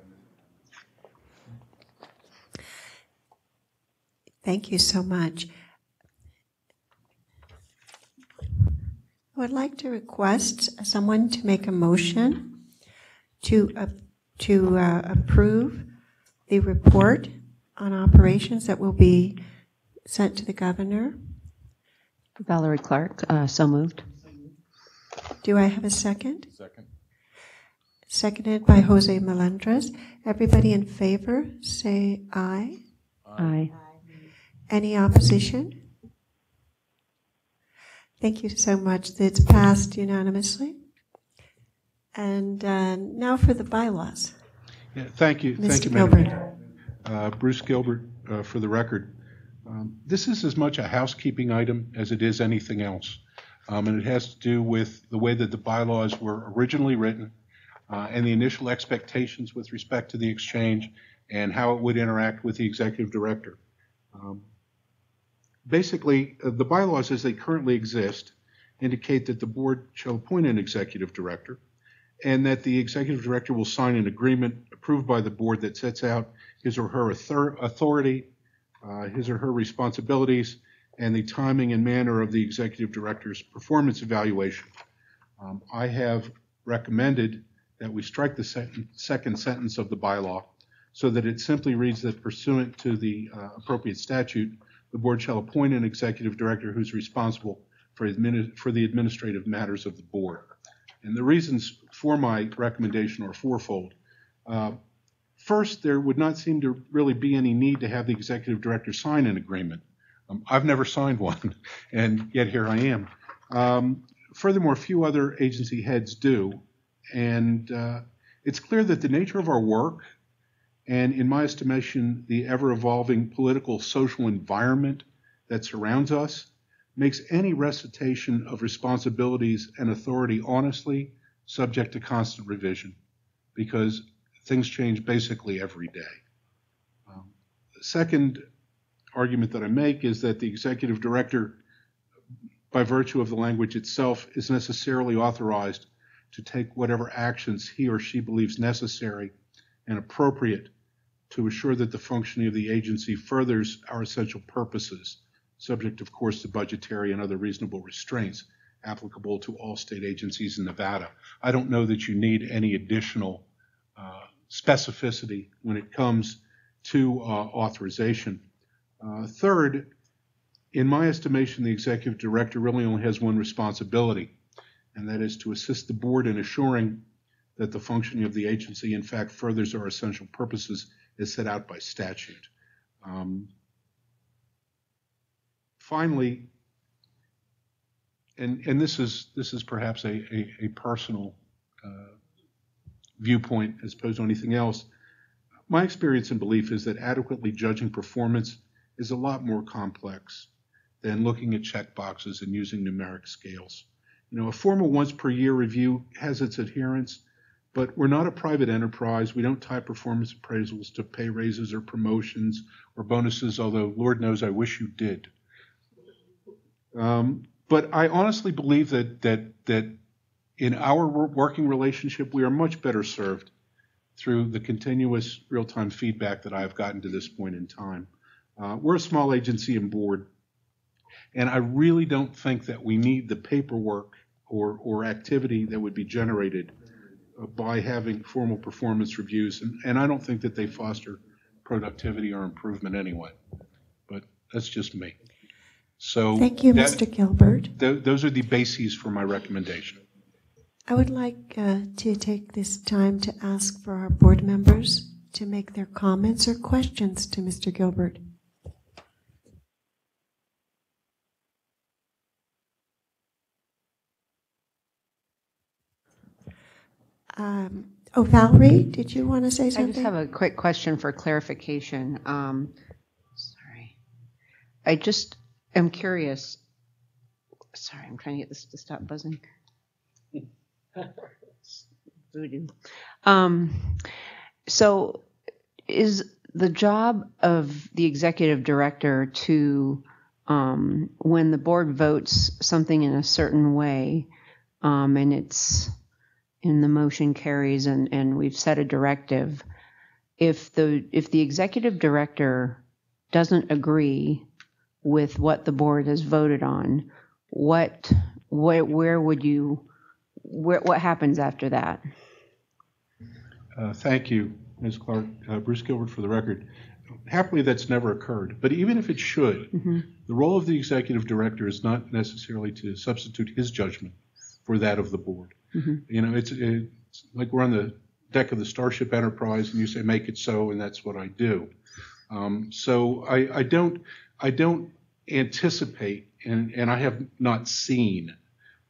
Thank you so much. I would like to request someone to make a motion to approve the report on operations that will be sent to the governor. Valerie Clark, so moved. Do I have a second? Second. Seconded by Jose Melendres. Everybody in favor, say aye. Aye. Any opposition? Thank you so much. It's passed unanimously. And now for the bylaws. Yeah, thank you. Thank Mr. you, Madam Gilbert. Chair. Bruce Gilbert, for the record. This is as much a housekeeping item as it is anything else. And it has to do with the way that the bylaws were originally written and the initial expectations with respect to the exchange and how it would interact with the executive director. Basically, the bylaws as they currently exist indicate that the board shall appoint an executive director and that the executive director will sign an agreement approved by the board that sets out his or her authority, his or her responsibilities, and the timing and manner of the executive director's performance evaluation. I have recommended that we strike the second sentence of the bylaw so that it simply reads that pursuant to the appropriate statute, the board shall appoint an executive director who's responsible for the administrative matters of the board. And the reasons for my recommendation are fourfold. First, there would not seem to really be any need to have the executive director sign an agreement. I've never signed one, and yet here I am. Furthermore, few other agency heads do, and it's clear that the nature of our work and, in my estimation, the ever-evolving political social environment that surrounds us makes any recitation of responsibilities and authority honestly subject to constant revision because things change basically every day. The second argument that I make is that the executive director, by virtue of the language itself, is necessarily authorized to take whatever actions he or she believes necessary and appropriate to assure that the functioning of the agency furthers our essential purposes, subject, of course, to budgetary and other reasonable restraints applicable to all state agencies in Nevada. I don't know that you need any additional specificity when it comes to authorization. Third, in my estimation, the executive director really only has one responsibility, and that is to assist the board in assuring that the functioning of the agency, in fact, furthers our essential purposes as set out by statute. Finally, and this is perhaps a personal viewpoint as opposed to anything else, my experience and belief is that adequately judging performance is a lot more complex than looking at check boxes and using numeric scales. You know, a formal once per year review has its adherents, but we're not a private enterprise. We don't tie performance appraisals to pay raises or promotions or bonuses, although Lord knows I wish you did. But I honestly believe that in our working relationship, we are much better served through the continuous real-time feedback that I have gotten to this point in time. We're a small agency and board, and I really don't think that we need the paperwork or activity that would be generated by having formal performance reviews, and I don't think that they foster productivity or improvement anyway. But that's just me. So Thank you, Mr. Gilbert. Those are the bases for my recommendation. I would like to take this time to ask for our board members to make their comments or questions to Mr. Gilbert. Valerie, did you want to say I something? just have a quick question for clarification. Sorry. I just am curious. Sorry, I'm trying to get this to stop buzzing. Voodoo. So is the job of the executive director to, when the board votes something in a certain way, and it's in the motion carries and we've set a directive, if the executive director doesn't agree with what the board has voted on, what where would you, what happens after that? Thank you, Ms. Clark. Bruce Gilbert for the record. Happily, that's never occurred. But even if it should, the role of the executive director is not necessarily to substitute his judgment for that of the board. You know, it's like we're on the deck of the Starship Enterprise, and you say, "Make it so," and that's what I do. So I don't anticipate, and I have not seen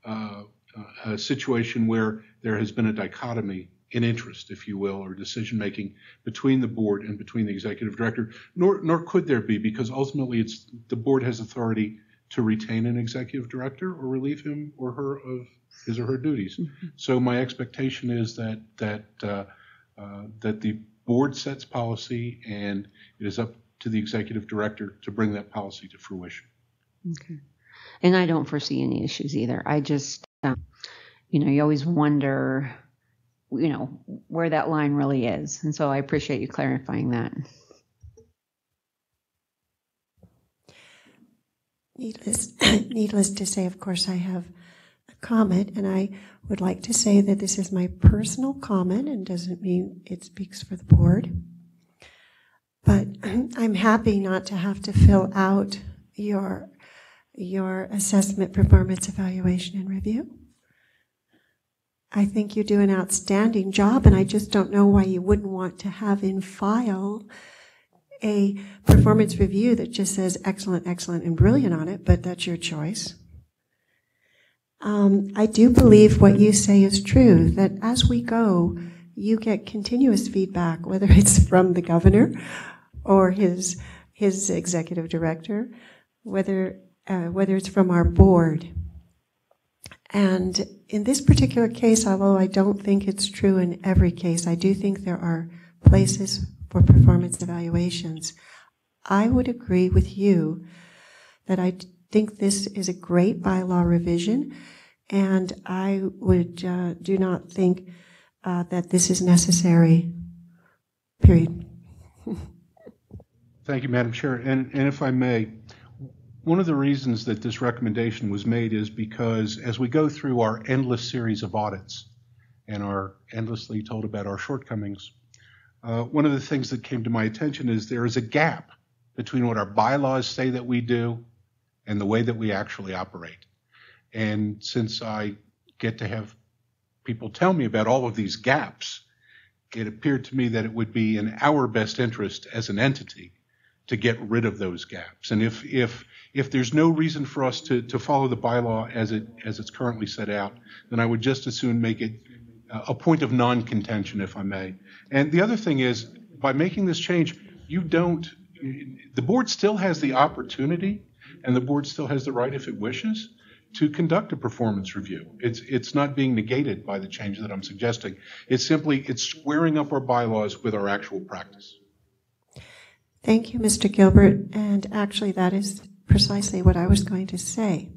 a situation where there has been a dichotomy in interest, if you will, or decision making between the board and between the executive director, nor could there be, because ultimately it's the board has authority to retain an executive director or relieve him or her of his or her duties. So my expectation is that the board sets policy, and it is up to the executive director to bring that policy to fruition. Okay. And I don't foresee any issues either. I just, you always wonder, where that line really is. And so I appreciate you clarifying that. Needless to say, of course, I have a comment, and I would like to say that this is my personal comment and doesn't mean it speaks for the board. But I'm happy not to have to fill out your assessment, performance, evaluation, and review. I think you do an outstanding job, and I just don't know why you wouldn't want to have in file a performance review that just says excellent, excellent, and brilliant on it, but that's your choice. I do believe what you say is true, that as we go, you get continuous feedback, whether it's from the governor or his executive director, whether it's from our board. And in this particular case, although I don't think it's true in every case, I do think there are places for performance evaluations. I would agree with you that I think this is a great bylaw revision, and I would do not think that this is necessary, period. Thank you, Madam Chair. And if I may, one of the reasons that this recommendation was made is because as we go through our endless series of audits and are endlessly told about our shortcomings, one of the things that came to my attention is there is a gap between what our bylaws say that we do and the way that we actually operate. And since I get to have people tell me about all of these gaps, it appeared to me that it would be in our best interest as an entity to get rid of those gaps. And if there's no reason for us to follow the bylaw as it's currently set out, then I would just as soon make it a point of non-contention, if I may. And the other thing is, by making this change, the board still has the opportunity, and the board still has the right, if it wishes, to conduct a performance review. It's not being negated by the change that I'm suggesting. It's squaring up our bylaws with our actual practice. Thank you, Mr. Gilbert, and actually that is precisely what I was going to say.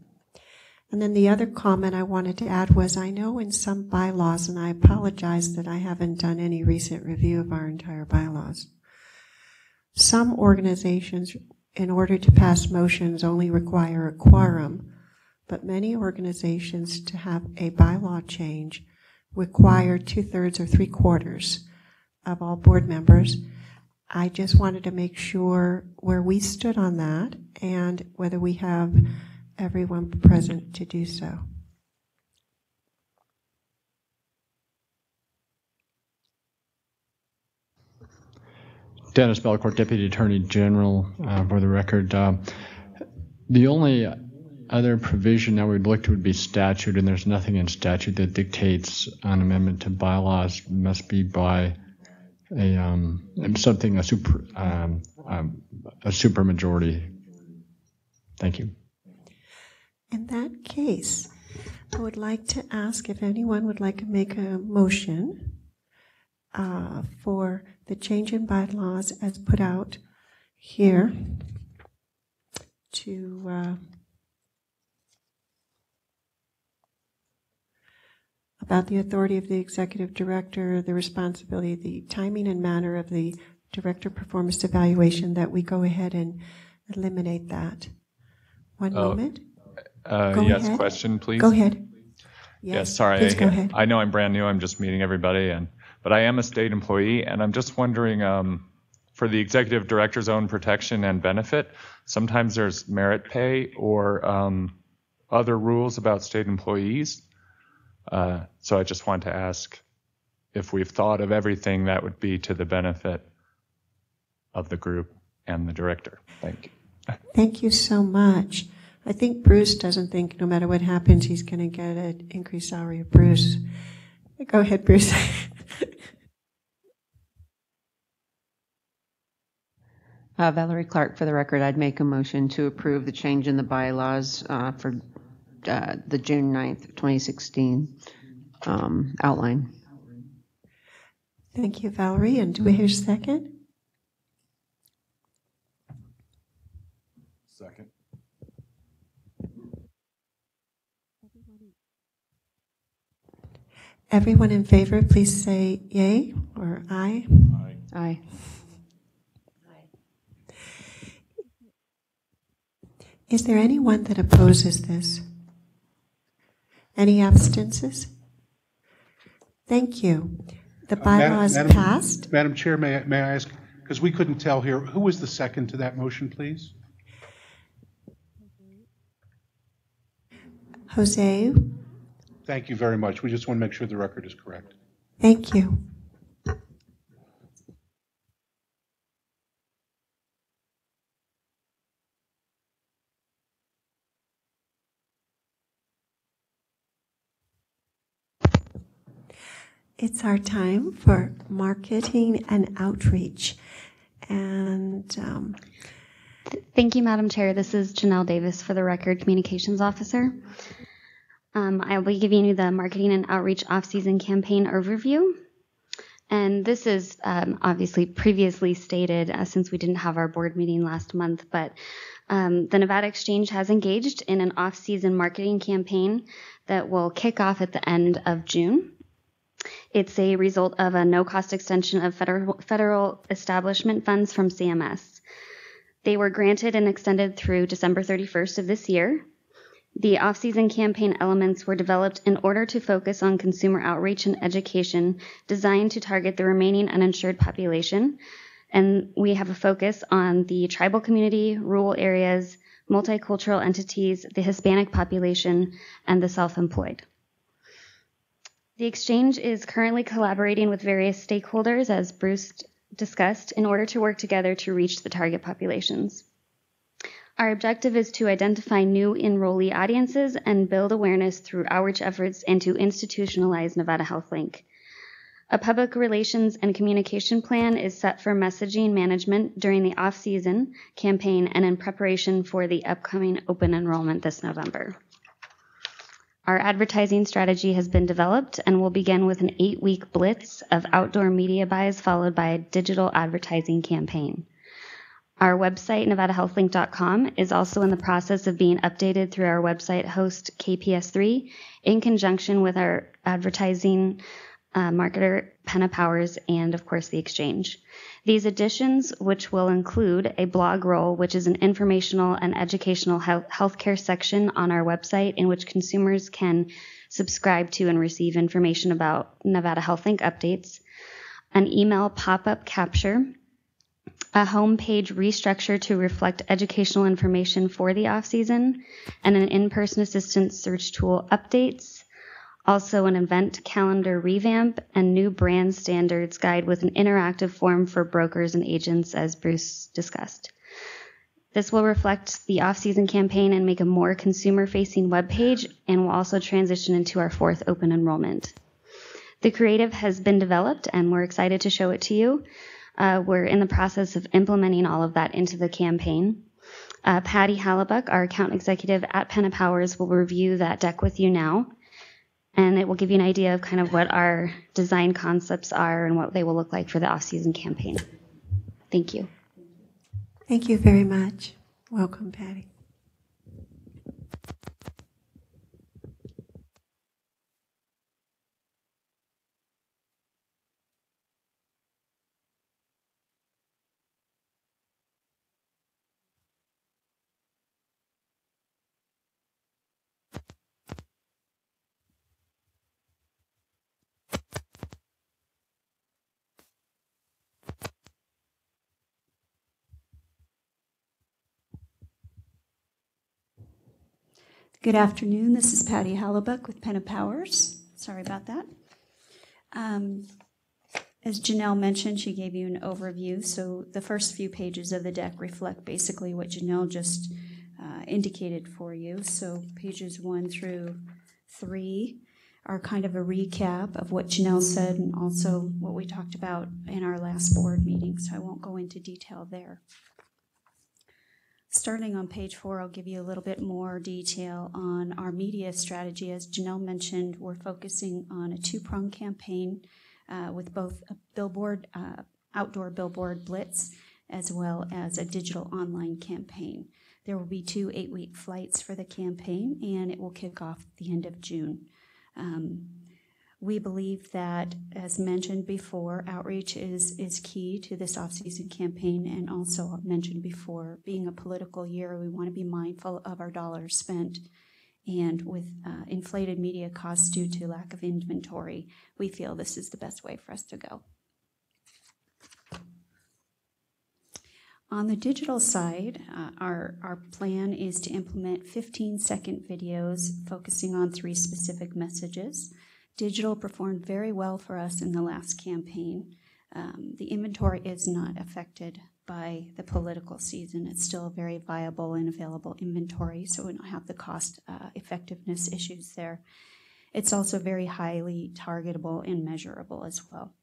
And then the other comment I wanted to add was, I know in some bylaws, and I apologize that I haven't done any recent review of our entire bylaws, some organizations, in order to pass motions, only require a quorum, but many organizations, to have a bylaw change, require 2/3 or 3/4 of all board members. I just wanted to make sure where we stood on that and whether we have everyone present to do so. Dennis Belcourt, Deputy Attorney General, for the record. The only other provision that we'd look to would be statute, and there's nothing in statute that dictates an amendment to bylaws must be by a super majority. Thank you. In that case, I would like to ask if anyone would like to make a motion for the change in bylaws as put out here to about the authority of the executive director, the responsibility, the timing and manner of the director performance evaluation, that we go ahead and eliminate that. One moment. Go Yes, ahead. question, please. Go ahead. Yes, sorry. Please go ahead. I know I'm brand new. I'm just meeting everybody, but I am a state employee, and I'm just wondering, for the executive director's own protection and benefit, sometimes there's merit pay or other rules about state employees. So I just want to ask if we've thought of everything that would be to the benefit of the group and the director. Thank you. Thank you so much. I think Bruce doesn't think no matter what happens, he's going to get an increased salary of Bruce. Go ahead, Bruce. Valerie Clark, for the record, I'd make a motion to approve the change in the bylaws for the June 9th, 2016 outline. Thank you, Valerie. And do we hear a second? Second. Everyone in favor, please say yay or aye. Aye. Aye. Is there anyone that opposes this? Any abstentions? Thank you. The bylaws passed. Madam Chair, may I ask, because we couldn't tell here, who was the second to that motion, please? Jose, Thank you very much. We just want to make sure the record is correct. thank you. It's our time for marketing and outreach. And Thank you, Madam Chair. This is Janelle Davis, for the record, Communications Officer. I'll be giving you the Marketing and Outreach Off-Season Campaign Overview. And this is obviously previously stated since we didn't have our board meeting last month, but the Nevada Exchange has engaged in an off-season marketing campaign that will kick off at the end of June. It's a result of a no-cost extension of federal establishment funds from CMS. They were granted and extended through December 31st of this year. The off-season campaign elements were developed in order to focus on consumer outreach and education designed to target the remaining uninsured population. And we have a focus on the tribal community, rural areas, multicultural entities, the Hispanic population, and the self-employed. The Exchange is currently collaborating with various stakeholders, as Bruce discussed, in order to work together to reach the target populations. Our objective is to identify new enrollee audiences and build awareness through outreach efforts and to institutionalize Nevada Health Link. A public relations and communication plan is set for messaging management during the off-season campaign and in preparation for the upcoming open enrollment this November. Our advertising strategy has been developed and will begin with an 8-week blitz of outdoor media buys followed by a digital advertising campaign. Our website, NevadaHealthLink.com, is also in the process of being updated through our website host, KPS3, in conjunction with our advertising marketer, Penna Powers, and of course the Exchange. These additions, which will include a blog roll, which is an informational and educational healthcare section on our website in which consumers can subscribe to and receive information about Nevada Health Link updates, an email pop-up capture, a homepage restructure to reflect educational information for the off-season, and an in-person assistance search tool updates, also an event calendar revamp, and new brand standards guide with an interactive form for brokers and agents, as Bruce discussed. This will reflect the off-season campaign and make a more consumer-facing webpage, and will also transition into our 4th open enrollment. The creative has been developed, and we're excited to show it to you. We're in the process of implementing all of that into the campaign. Patty Hallebuck, our account executive at Penna Powers, will review that deck with you now. And it will give you an idea of kind of what our design concepts are and what they will look like for the off-season campaign. Thank you. thank you very much. Welcome, Patty. Good afternoon. This is Patty Hallebuck with Penna Powers. Sorry about that. As Janelle mentioned, she gave you an overview. So the first few pages of the deck reflect basically what Janelle just indicated for you. So pages 1 through 3 are kind of a recap of what Janelle said and also what we talked about in our last board meeting. So I won't go into detail there. Starting on page 4, I'll give you a little bit more detail on our media strategy. As Janelle mentioned, we're focusing on a 2-pronged campaign with both a billboard, outdoor billboard blitz, as well as a digital online campaign. There will be 2 8-week flights for the campaign, and it will kick off at the end of June. We believe that, as mentioned before, outreach is key to this off-season campaign, and also mentioned before, being a political year, we want to be mindful of our dollars spent. And with inflated media costs due to lack of inventory, we feel this is the best way for us to go. On the digital side, our plan is to implement 15-second videos focusing on 3 specific messages. Digital performed very well for us in the last campaign. The inventory is not affected by the political season. It's still a very viable and available inventory, so we don't have the cost effectiveness issues there. It's also very highly targetable and measurable as well.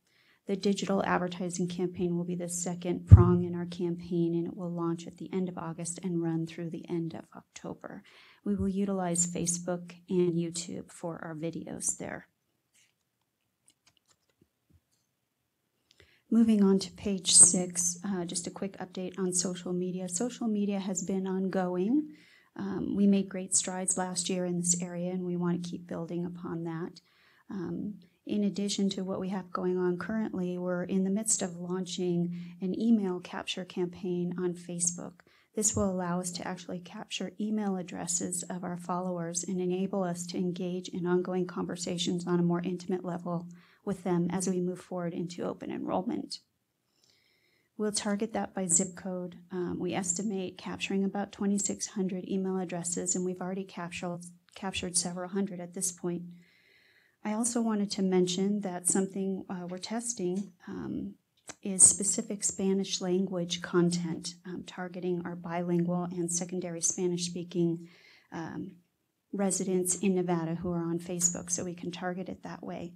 The digital advertising campaign will be the second prong in our campaign, and it will launch at the end of August and run through the end of October. We will utilize Facebook and YouTube for our videos there. Moving on to page 6, just a quick update on social media. Social media has been ongoing. We made great strides last year in this area, and we want to keep building upon that. In addition to what we have going on currently, we're in the midst of launching an email capture campaign on Facebook. This will allow us to actually capture email addresses of our followers and enable us to engage in ongoing conversations on a more intimate level with them as we move forward into open enrollment. We'll target that by zip code. We estimate capturing about 2,600 email addresses, and we've already captured several hundred at this point. I also wanted to mention that something we're testing is specific Spanish language content, targeting our bilingual and secondary Spanish-speaking residents in Nevada who are on Facebook, so we can target it that way.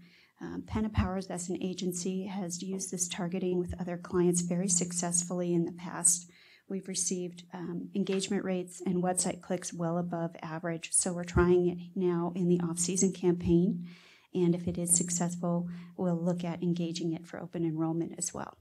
Penna Powers, as an agency, has used this targeting with other clients very successfully in the past. We've received engagement rates and website clicks well above average, so we're trying it now in the off-season campaign, and if it is successful, we'll look at engaging it for open enrollment as well.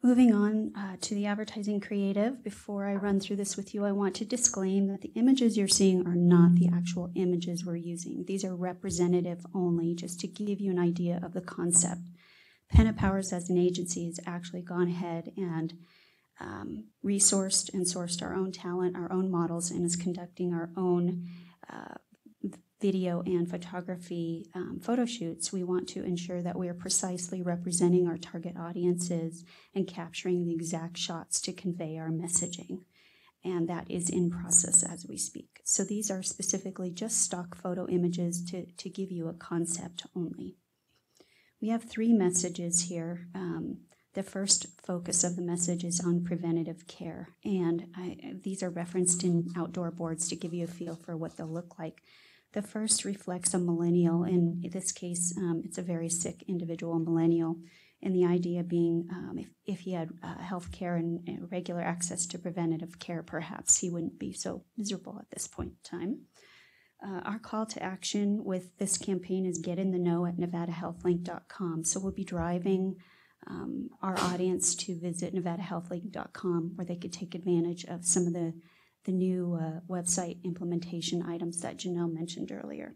Moving on to the advertising creative, before I run through this with you, I want to disclaim that the images you're seeing are not the actual images we're using. These are representative only, just to give you an idea of the concept. Penna Powers as an agency has actually gone ahead and resourced and sourced our own talent, our own models, and is conducting our own video and photography photo shoots. We want to ensure that we are precisely representing our target audiences and capturing the exact shots to convey our messaging. And that is in process as we speak. So these are specifically just stock photo images to give you a concept only. We have 3 messages here. The first focus of the message is on preventative care, and these are referenced in outdoor boards to give you a feel for what they'll look like. The first reflects a millennial. In this case, it's a very sick individual, millennial, and the idea being if he had health care and regular access to preventative care, perhaps he wouldn't be so miserable at this point in time. Our call to action with this campaign is get in the know at nevadahealthlink.com. So we'll be driving our audience to visit nevadahealthlink.com, where they could take advantage of some of the new website implementation items that Janelle mentioned earlier.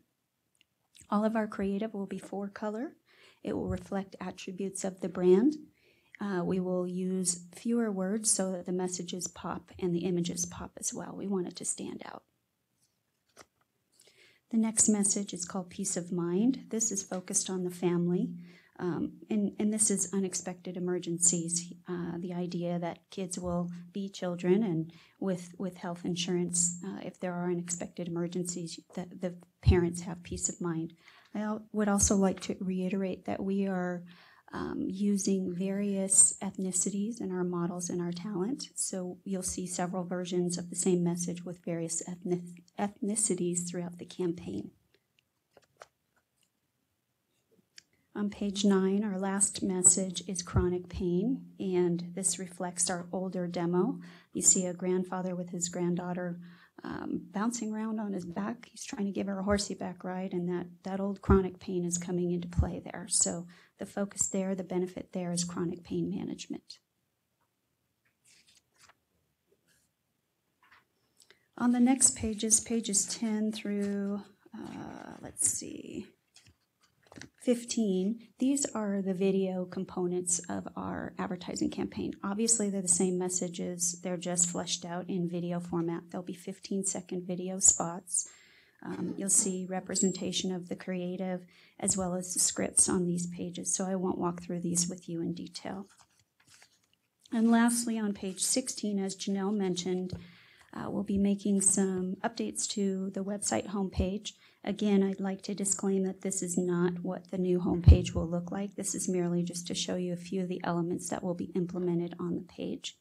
All of our creative will be 4-color. It will reflect attributes of the brand. We will use fewer words so that the messages pop and the images pop as well. We want it to stand out. The next message is called Peace of Mind. This is focused on the family. And this is unexpected emergencies. The idea that kids will be children, and with health insurance, if there are unexpected emergencies, that the parents have peace of mind. I would also like to reiterate that we are using various ethnicities in our models and our talent. So you'll see several versions of the same message with various ethnicities throughout the campaign. On page 9, our last message is chronic pain, and this reflects our older demo. You see a grandfather with his granddaughter bouncing around on his back. He's trying to give her a horsey-back ride, and that old chronic pain is coming into play there. So the focus there, the benefit there is chronic pain management. On the next pages 10 through, 15, these are the video components of our advertising campaign. Obviously, they're the same messages. They're just fleshed out in video format. There'll be 15-second video spots. You'll see representation of the creative as well as the scripts on these pages, so I won't walk through these with you in detail. And lastly, on page 16, as Janelle mentioned, we'll be making some updates to the website homepage. Again, I'd like to disclaim that this is not what the new homepage will look like. This is merely just to show you a few of the elements that will be implemented on the page.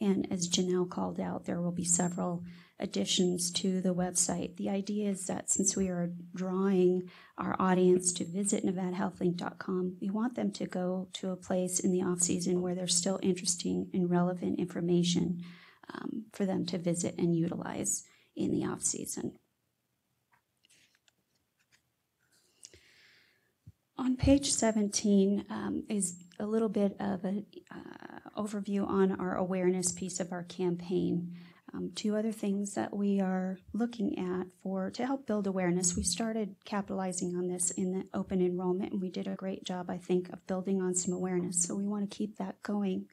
And as Janelle called out, there will be several additions to the website. The idea is that since we are drawing our audience to visit NevadaHealthLink.com, we want them to go to a place in the off-season where there's still interesting and relevant information for them to visit and utilize in the off-season. On page 17 is a little bit of an overview on our awareness piece of our campaign. Two other things that we are looking at to help build awareness. We started capitalizing on this in the open enrollment, and we did a great job, I think, of building on some awareness. So we want to keep that going.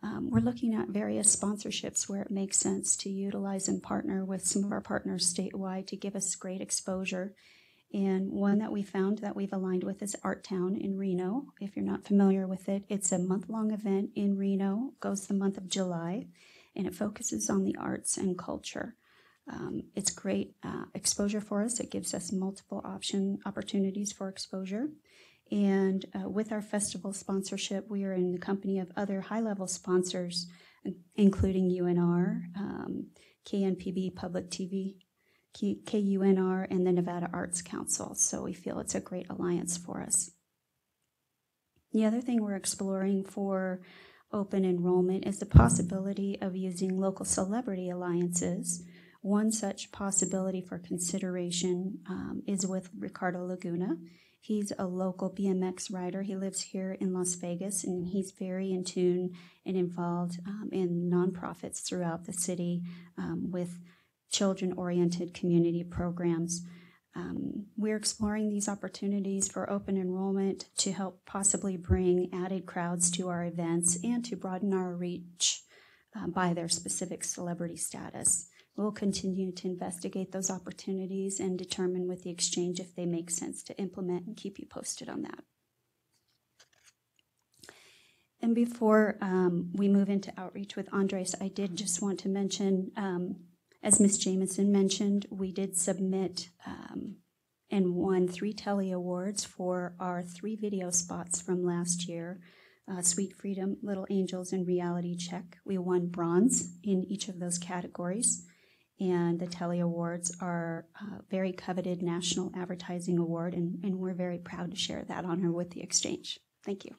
We're looking at various sponsorships where it makes sense to utilize and partner with some of our partners statewide to give us great exposure. And one that we found that we've aligned with is Art Town in Reno. If you're not familiar with it, it's a month-long event in Reno, goes the month of July, and it focuses on the arts and culture. It's great exposure for us. It gives us multiple opportunities for exposure. And with our festival sponsorship, we are in the company of other high-level sponsors, including UNR, KNPB Public TV, KUNR, and the Nevada Arts Council. So we feel it's a great alliance for us. The other thing we're exploring for open enrollment is the possibility of using local celebrity alliances. One such possibility for consideration is with Ricardo Laguna. He's a local BMX rider. He lives here in Las Vegas, and he's very in tune and involved in nonprofits throughout the city with children-oriented community programs. We're exploring these opportunities for open enrollment to help possibly bring added crowds to our events and to broaden our reach by their specific celebrity status. We'll continue to investigate those opportunities and determine with the exchange if they make sense to implement, and keep you posted on that. And before we move into outreach with Andres, I did just want to mention, as Ms. Jamison mentioned, we did submit and won 3 Telly Awards for our 3 video spots from last year, Sweet Freedom, Little Angels, and Reality Check. We won bronze in each of those categories. And the Telly Awards are a very coveted national advertising award, and we're very proud to share that honor with the exchange. Thank you.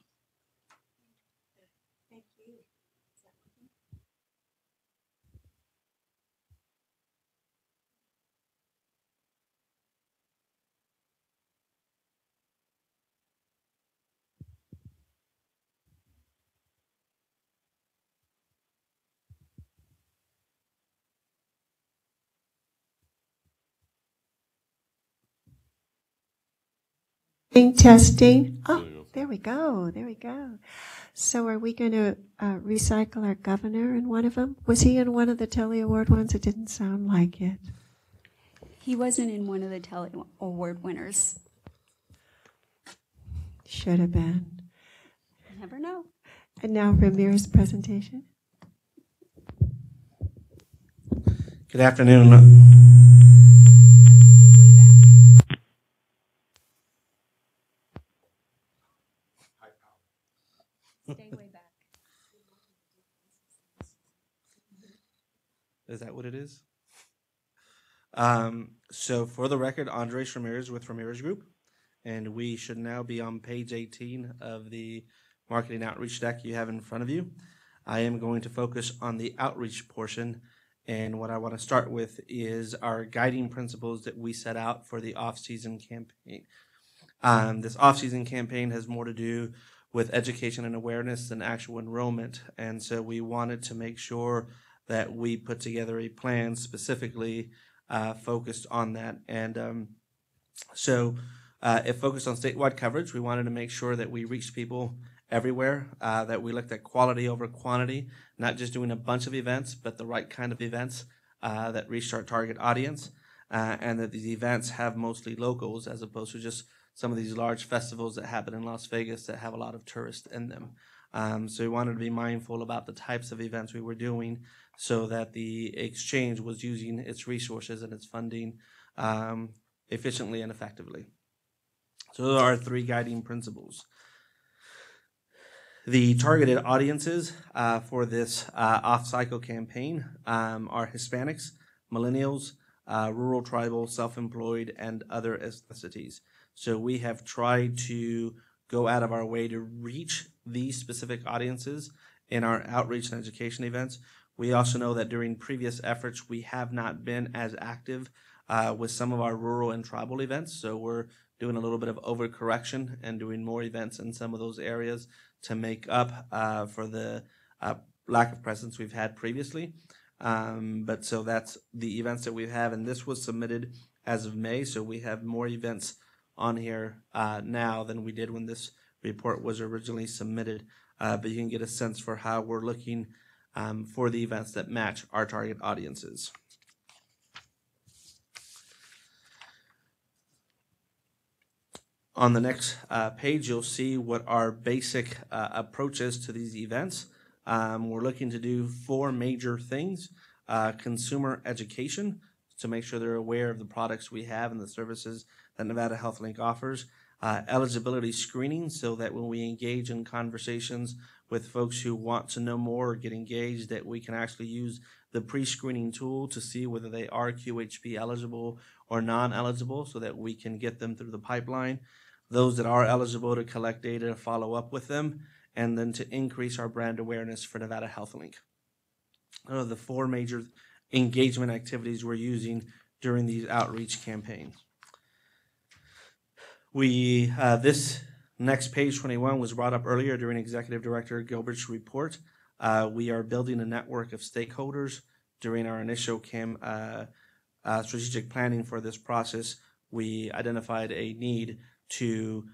Thank you. Testing. Oh, there we go. There we go. So are we going to recycle our governor in one of them? Was he in one of the Telly Award ones? It didn't sound like it. He wasn't in one of the Telly Award winners. Should have been. You never know. And now Ramir's presentation. Good afternoon. Stay way back. Is that what it is? So for the record, Andres Ramirez with Ramirez Group, and we should now be on page 18 of the marketing outreach deck you have in front of you. I am going to focus on the outreach portion, and what I want to start with is our guiding principles that we set out for the off-season campaign. This off-season campaign has more to do with education and awareness than actual enrollment, and so we wanted to make sure that we put together a plan specifically focused on that. And so it focused on statewide coverage. We wanted to make sure that we reached people everywhere, that we looked at quality over quantity, not just doing a bunch of events, but the right kind of events that reached our target audience, and that these events have mostly locals as opposed to just some of these large festivals that happen in Las Vegas that have a lot of tourists in them. So we wanted to be mindful about the types of events we were doing so that the exchange was using its resources and its funding efficiently and effectively. So those are our three guiding principles. The targeted audiences for this off-cycle campaign are Hispanics, millennials, rural, tribal, self-employed, and other ethnicities. So we have tried to go out of our way to reach these specific audiences in our outreach and education events. We also know that during previous efforts, we have not been as active with some of our rural and tribal events. So we're doing a little bit of overcorrection and doing more events in some of those areas to make up for the lack of presence we've had previously. But so that's the events that we have, and this was submitted as of May, so we have more events on here now than we did when this report was originally submitted. But you can get a sense for how we're looking for the events that match our target audiences. On the next page, you'll see what our basic approach is to these events. We're looking to do four major things. Consumer education, to make sure they're aware of the products we have and the services that Nevada Health Link offers. Eligibility screening, so that when we engage in conversations with folks who want to know more or get engaged, that we can actually use the pre-screening tool to see whether they are QHP eligible or non-eligible, so that we can get them through the pipeline. Those that are eligible, to collect data, to follow up with them, and then to increase our brand awareness for Nevada Health Link. Those are the four major engagement activities we're using during these outreach campaigns. This next page 21 was brought up earlier during Executive Director Gilbert's report. We are building a network of stakeholders. During our initial strategic planning for this process, we identified a need to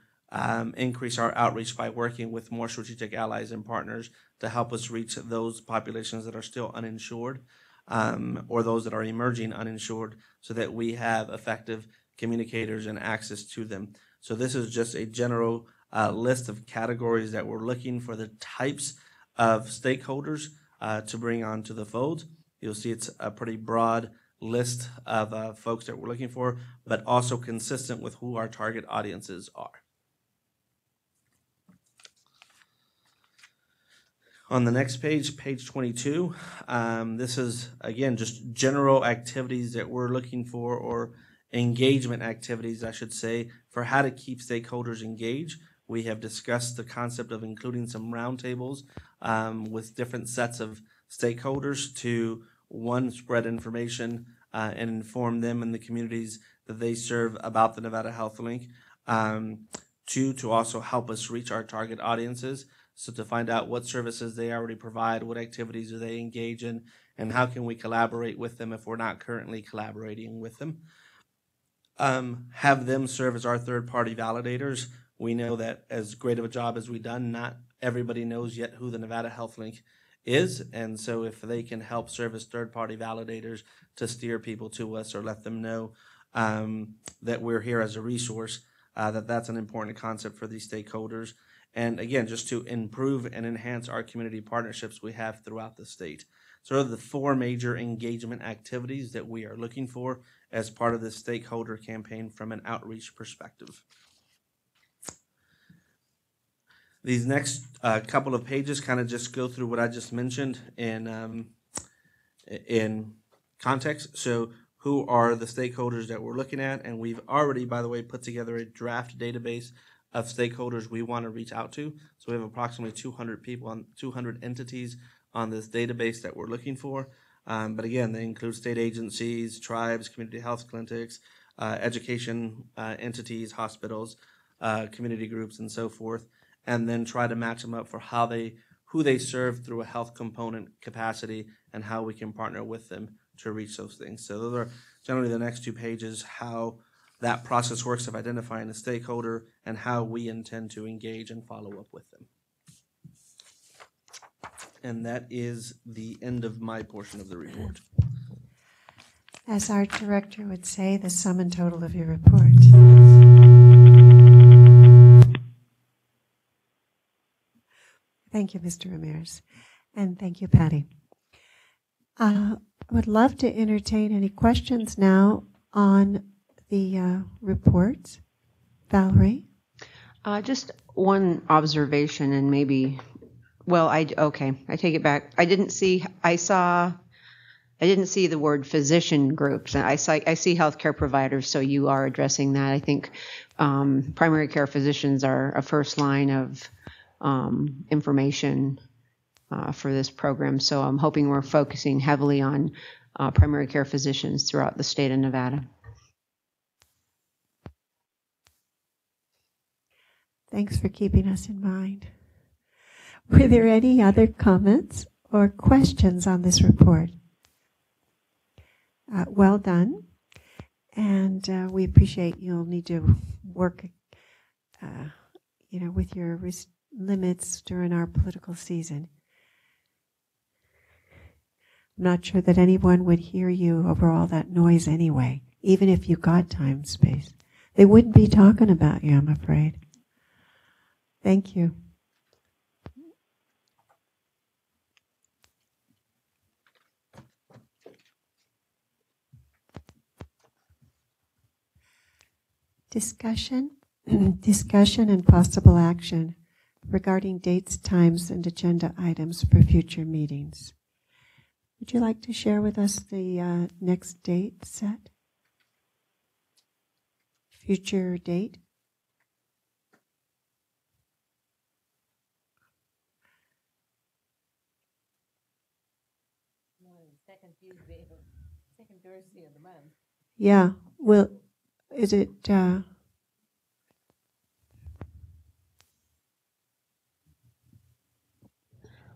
increase our outreach by working with more strategic allies and partners to help us reach those populations that are still uninsured or those that are emerging uninsured, so that we have effective communicators and access to them. So this is just a general list of categories that we're looking for, the types of stakeholders to bring onto the fold. You'll see it's a pretty broad list of folks that we're looking for, but also consistent with who our target audiences are. On the next page, page 22, this is, again, just general activities that we're looking for, or engagement activities, I should say, for how to keep stakeholders engaged. We have discussed the concept of including some roundtables with different sets of stakeholders to, one, spread information and inform them in the communities that they serve about the Nevada Health Link. Two, to also help us reach our target audiences, so to find out what services they already provide, what activities do they engage in, and how can we collaborate with them if we're not currently collaborating with them. Have them serve as our third-party validators. We know that as great of a job as we've done, not everybody knows yet who the Nevada Health Link is, and so if they can help serve as third-party validators to steer people to us or let them know that we're here as a resource, that's an important concept for these stakeholders. And again, just to improve and enhance our community partnerships we have throughout the state. So those are the 4 major engagement activities that we are looking for as part of this stakeholder campaign from an outreach perspective. These next couple of pages kind of just go through what I just mentioned in context. So who are the stakeholders that we're looking at? And we've already, by the way, put together a draft database of stakeholders we want to reach out to. So we have approximately 200 people on 200 entities on this database that we're looking for. But again, they include state agencies, tribes, community health clinics, education entities, hospitals, community groups, and so forth. And then try to match them up for who they serve through a health component capacity and how we can partner with them to reach those things. So those are generally the next 2 pages, how that process works of identifying a stakeholder and how we intend to engage and follow up with them. And that is the end of my portion of the report. As our director would say, the sum and total of your report. Thank you, Mr. Ramirez. And thank you, Patty. I would love to entertain any questions now on the reports. Valerie? Just one observation and maybe, I take it back. I didn't see the word physician groups. I see healthcare providers, so you are addressing that. I think primary care physicians are a first line of information for this program. So I'm hoping we're focusing heavily on primary care physicians throughout the state of Nevada. Thanks for keeping us in mind. Were there any other comments or questions on this report? Well done. And we appreciate you'll need to work, with your limits during our political season. I'm not sure that anyone would hear you over all that noise anyway, even if you got time space. They wouldn't be talking about you, I'm afraid. Thank you. Discussion and possible action regarding dates, times, and agenda items for future meetings. Would you like to share with us the next date set? Future date? Second Thursday of the month. Yeah. Well, is it...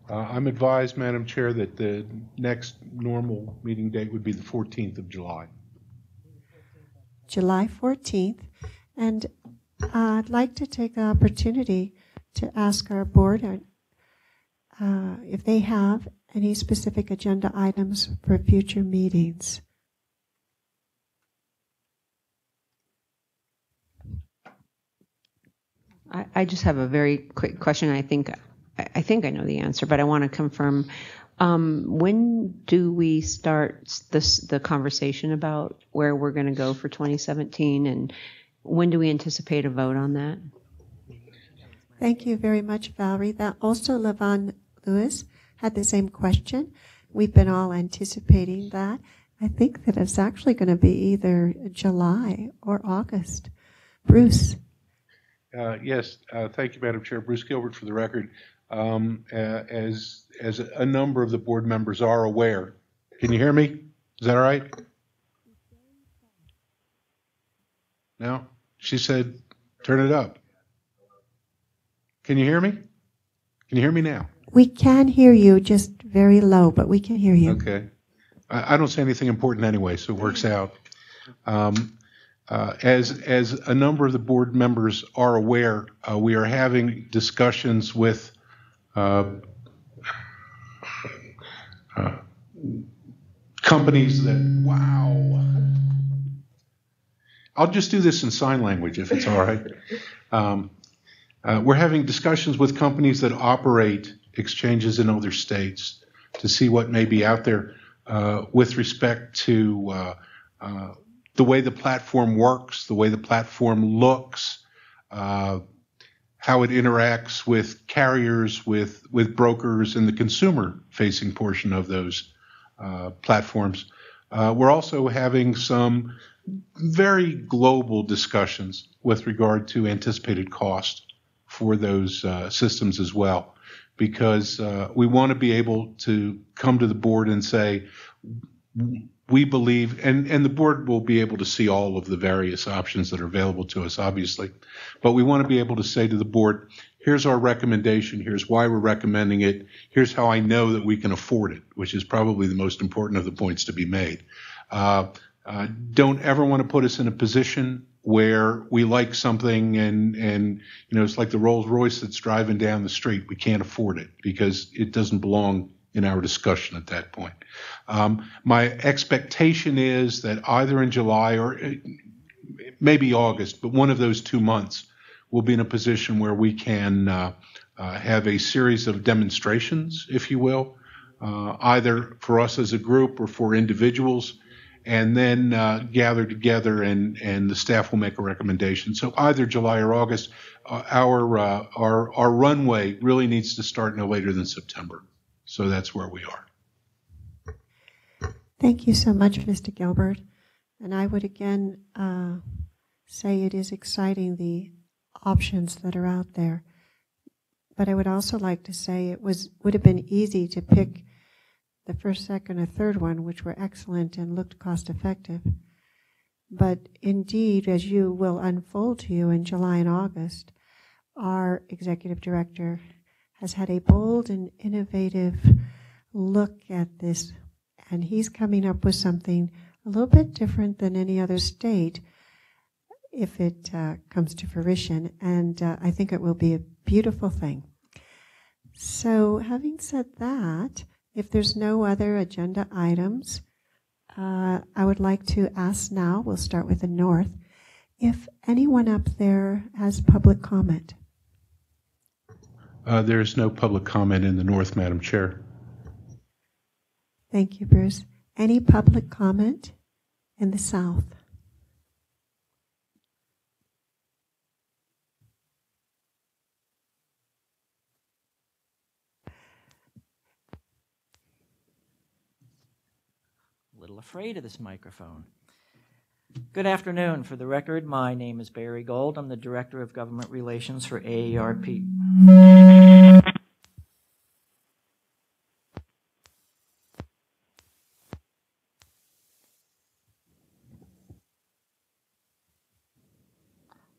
I'm advised, Madam Chair, that the next normal meeting date would be the 14th of July. July 14th. And I'd like to take the opportunity to ask our board if they have any specific agenda items for future meetings. I just have a very quick question. I think I know the answer, but I want to confirm. When do we start the conversation about where we're going to go for 2017, and when do we anticipate a vote on that? Thank you very much, Valerie. That also, Levon Lewis had the same question. We've been all anticipating that. I think that it's actually going to be either July or August. Bruce. Yes, thank you, Madam Chair. Bruce Gilbert for the record. As a number of the board members are aware. Can you hear me? Is that all right? No? She said, turn it up. Can you hear me? Can you hear me now? We can hear you, just very low, but we can hear you. Okay. I don't say anything important anyway, so it works out. As a number of the board members are aware, we are having discussions with companies that, I'll just do this in sign language if it's all right. We're having discussions with companies that operate exchanges in other states to see what may be out there with respect to the way the platform works, the way the platform looks, how it interacts with carriers, with brokers, and the consumer-facing portion of those platforms. We're also having some very global discussions with regard to anticipated cost for those systems as well, because we want to be able to come to the board and say, we believe, and the board will be able to see all of the various options that are available to us, obviously, but we want to be able to say to the board, here's our recommendation, here's why we're recommending it, here's how I know that we can afford it, which is probably the most important of the points to be made. Don't ever want to put us in a position where we like something and it's like the Rolls Royce that's driving down the street. We can't afford it because it doesn't belong in our discussion at that point. My expectation is that either in July or maybe August, but one of those 2 months, we'll be in a position where we can have a series of demonstrations, if you will, either for us as a group or for individuals, and then gather together and the staff will make a recommendation. So either July or August, our runway really needs to start no later than September. So that's where we are. Thank you so much, Mr. Gilbert. And I would again say it is exciting, the options that are out there. But I would also like to say it would have been easy to pick the first, second, or third one, which were excellent and looked cost effective. But indeed, as you will unfold to you in July and August, our executive director has had a bold and innovative look at this, and he's coming up with something a little bit different than any other state if it comes to fruition, and I think it will be a beautiful thing. So having said that, if there's no other agenda items, I would like to ask now, we'll start with the north, if anyone up there has public comment. There is no public comment in the north, Madam Chair. Thank you, Bruce. Any public comment in the south? A little afraid of this microphone. Good afternoon. For the record, my name is Barry Gold. I'm the Director of Government Relations for AARP.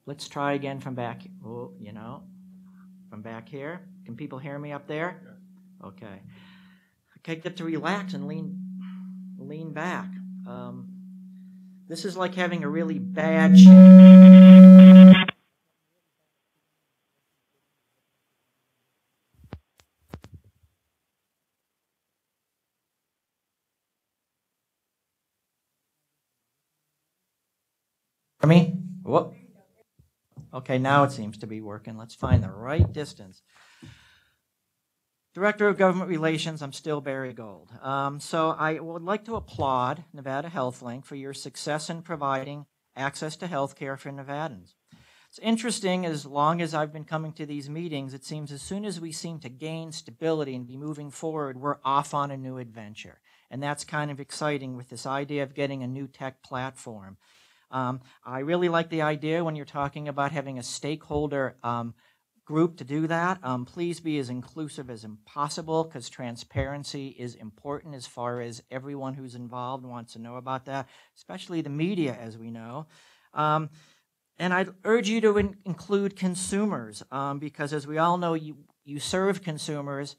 Let's try again from back. Oh, from back here. Can people hear me up there? Yeah. Okay. Okay, get to relax and lean back. This is like having a really bad For me? Whoop. Okay, now it seems to be working. Let's find the right distance. Director of Government Relations, I'm still Barry Gold. So I would like to applaud Nevada HealthLink for your success in providing access to health care for Nevadans. It's interesting, as long as I've been coming to these meetings, it seems as soon as we seem to gain stability and be moving forward, we're off on a new adventure. And that's kind of exciting with this idea of getting a new tech platform. I really like the idea when you're talking about having a stakeholder group to do that. Please be as inclusive as possible, because transparency is important as far as everyone who's involved wants to know about that, especially the media, as we know. And I'd urge you to include consumers, because as we all know, you serve consumers.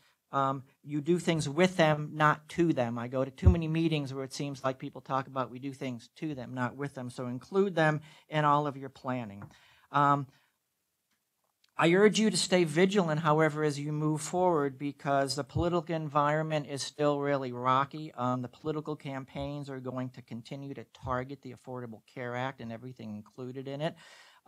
You do things with them, not to them. I go to too many meetings where it seems like people talk about we do things to them, not with them. So include them in all of your planning. I urge you to stay vigilant, however, as you move forward, because the political environment is still really rocky. The political campaigns are going to continue to target the Affordable Care Act and everything included in it.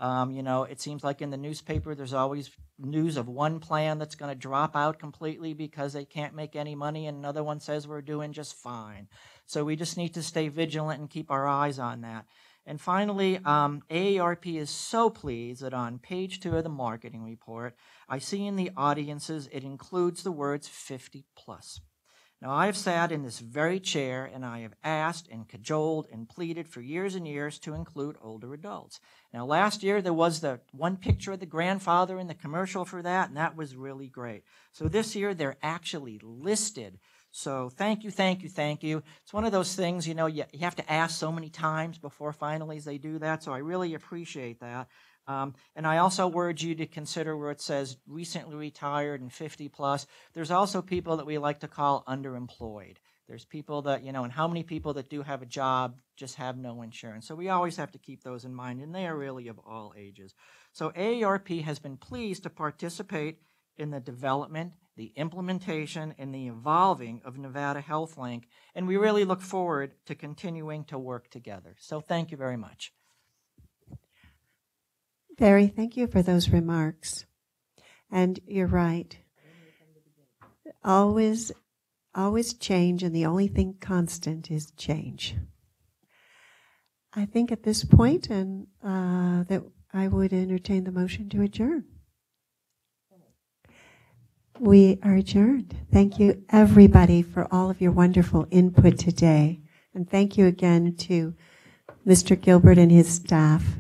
It seems like in the newspaper there's always news of one plan that's going to drop out completely because they can't make any money, and another one says we're doing just fine. So we just need to stay vigilant and keep our eyes on that. And finally, AARP is so pleased that on page 2 of the marketing report, I see in the audiences it includes the words 50 plus. Now, I have sat in this very chair and I have asked and cajoled and pleaded for years and years to include older adults. Now, last year there was the one picture of the grandfather in the commercial for that, and that was really great. So this year they're actually listed. So thank you, thank you, thank you. It's one of those things, you have to ask so many times before finally they do that, so I really appreciate that. And I also urge you to consider where it says recently retired and 50 plus. There's also people that we like to call underemployed. There's people that, and how many people that do have a job just have no insurance. So we always have to keep those in mind, and they are really of all ages. So AARP has been pleased to participate in the development, the implementation, and the evolving of Nevada HealthLink, and we really look forward to continuing to work together. So thank you very much. Barry, thank you for those remarks. And you're right. Always change, and the only thing constant is change. I think at this point, and that I would entertain the motion to adjourn. We are adjourned. Thank you, everybody, for all of your wonderful input today. And thank you again to Mr. Gilbert and his staff.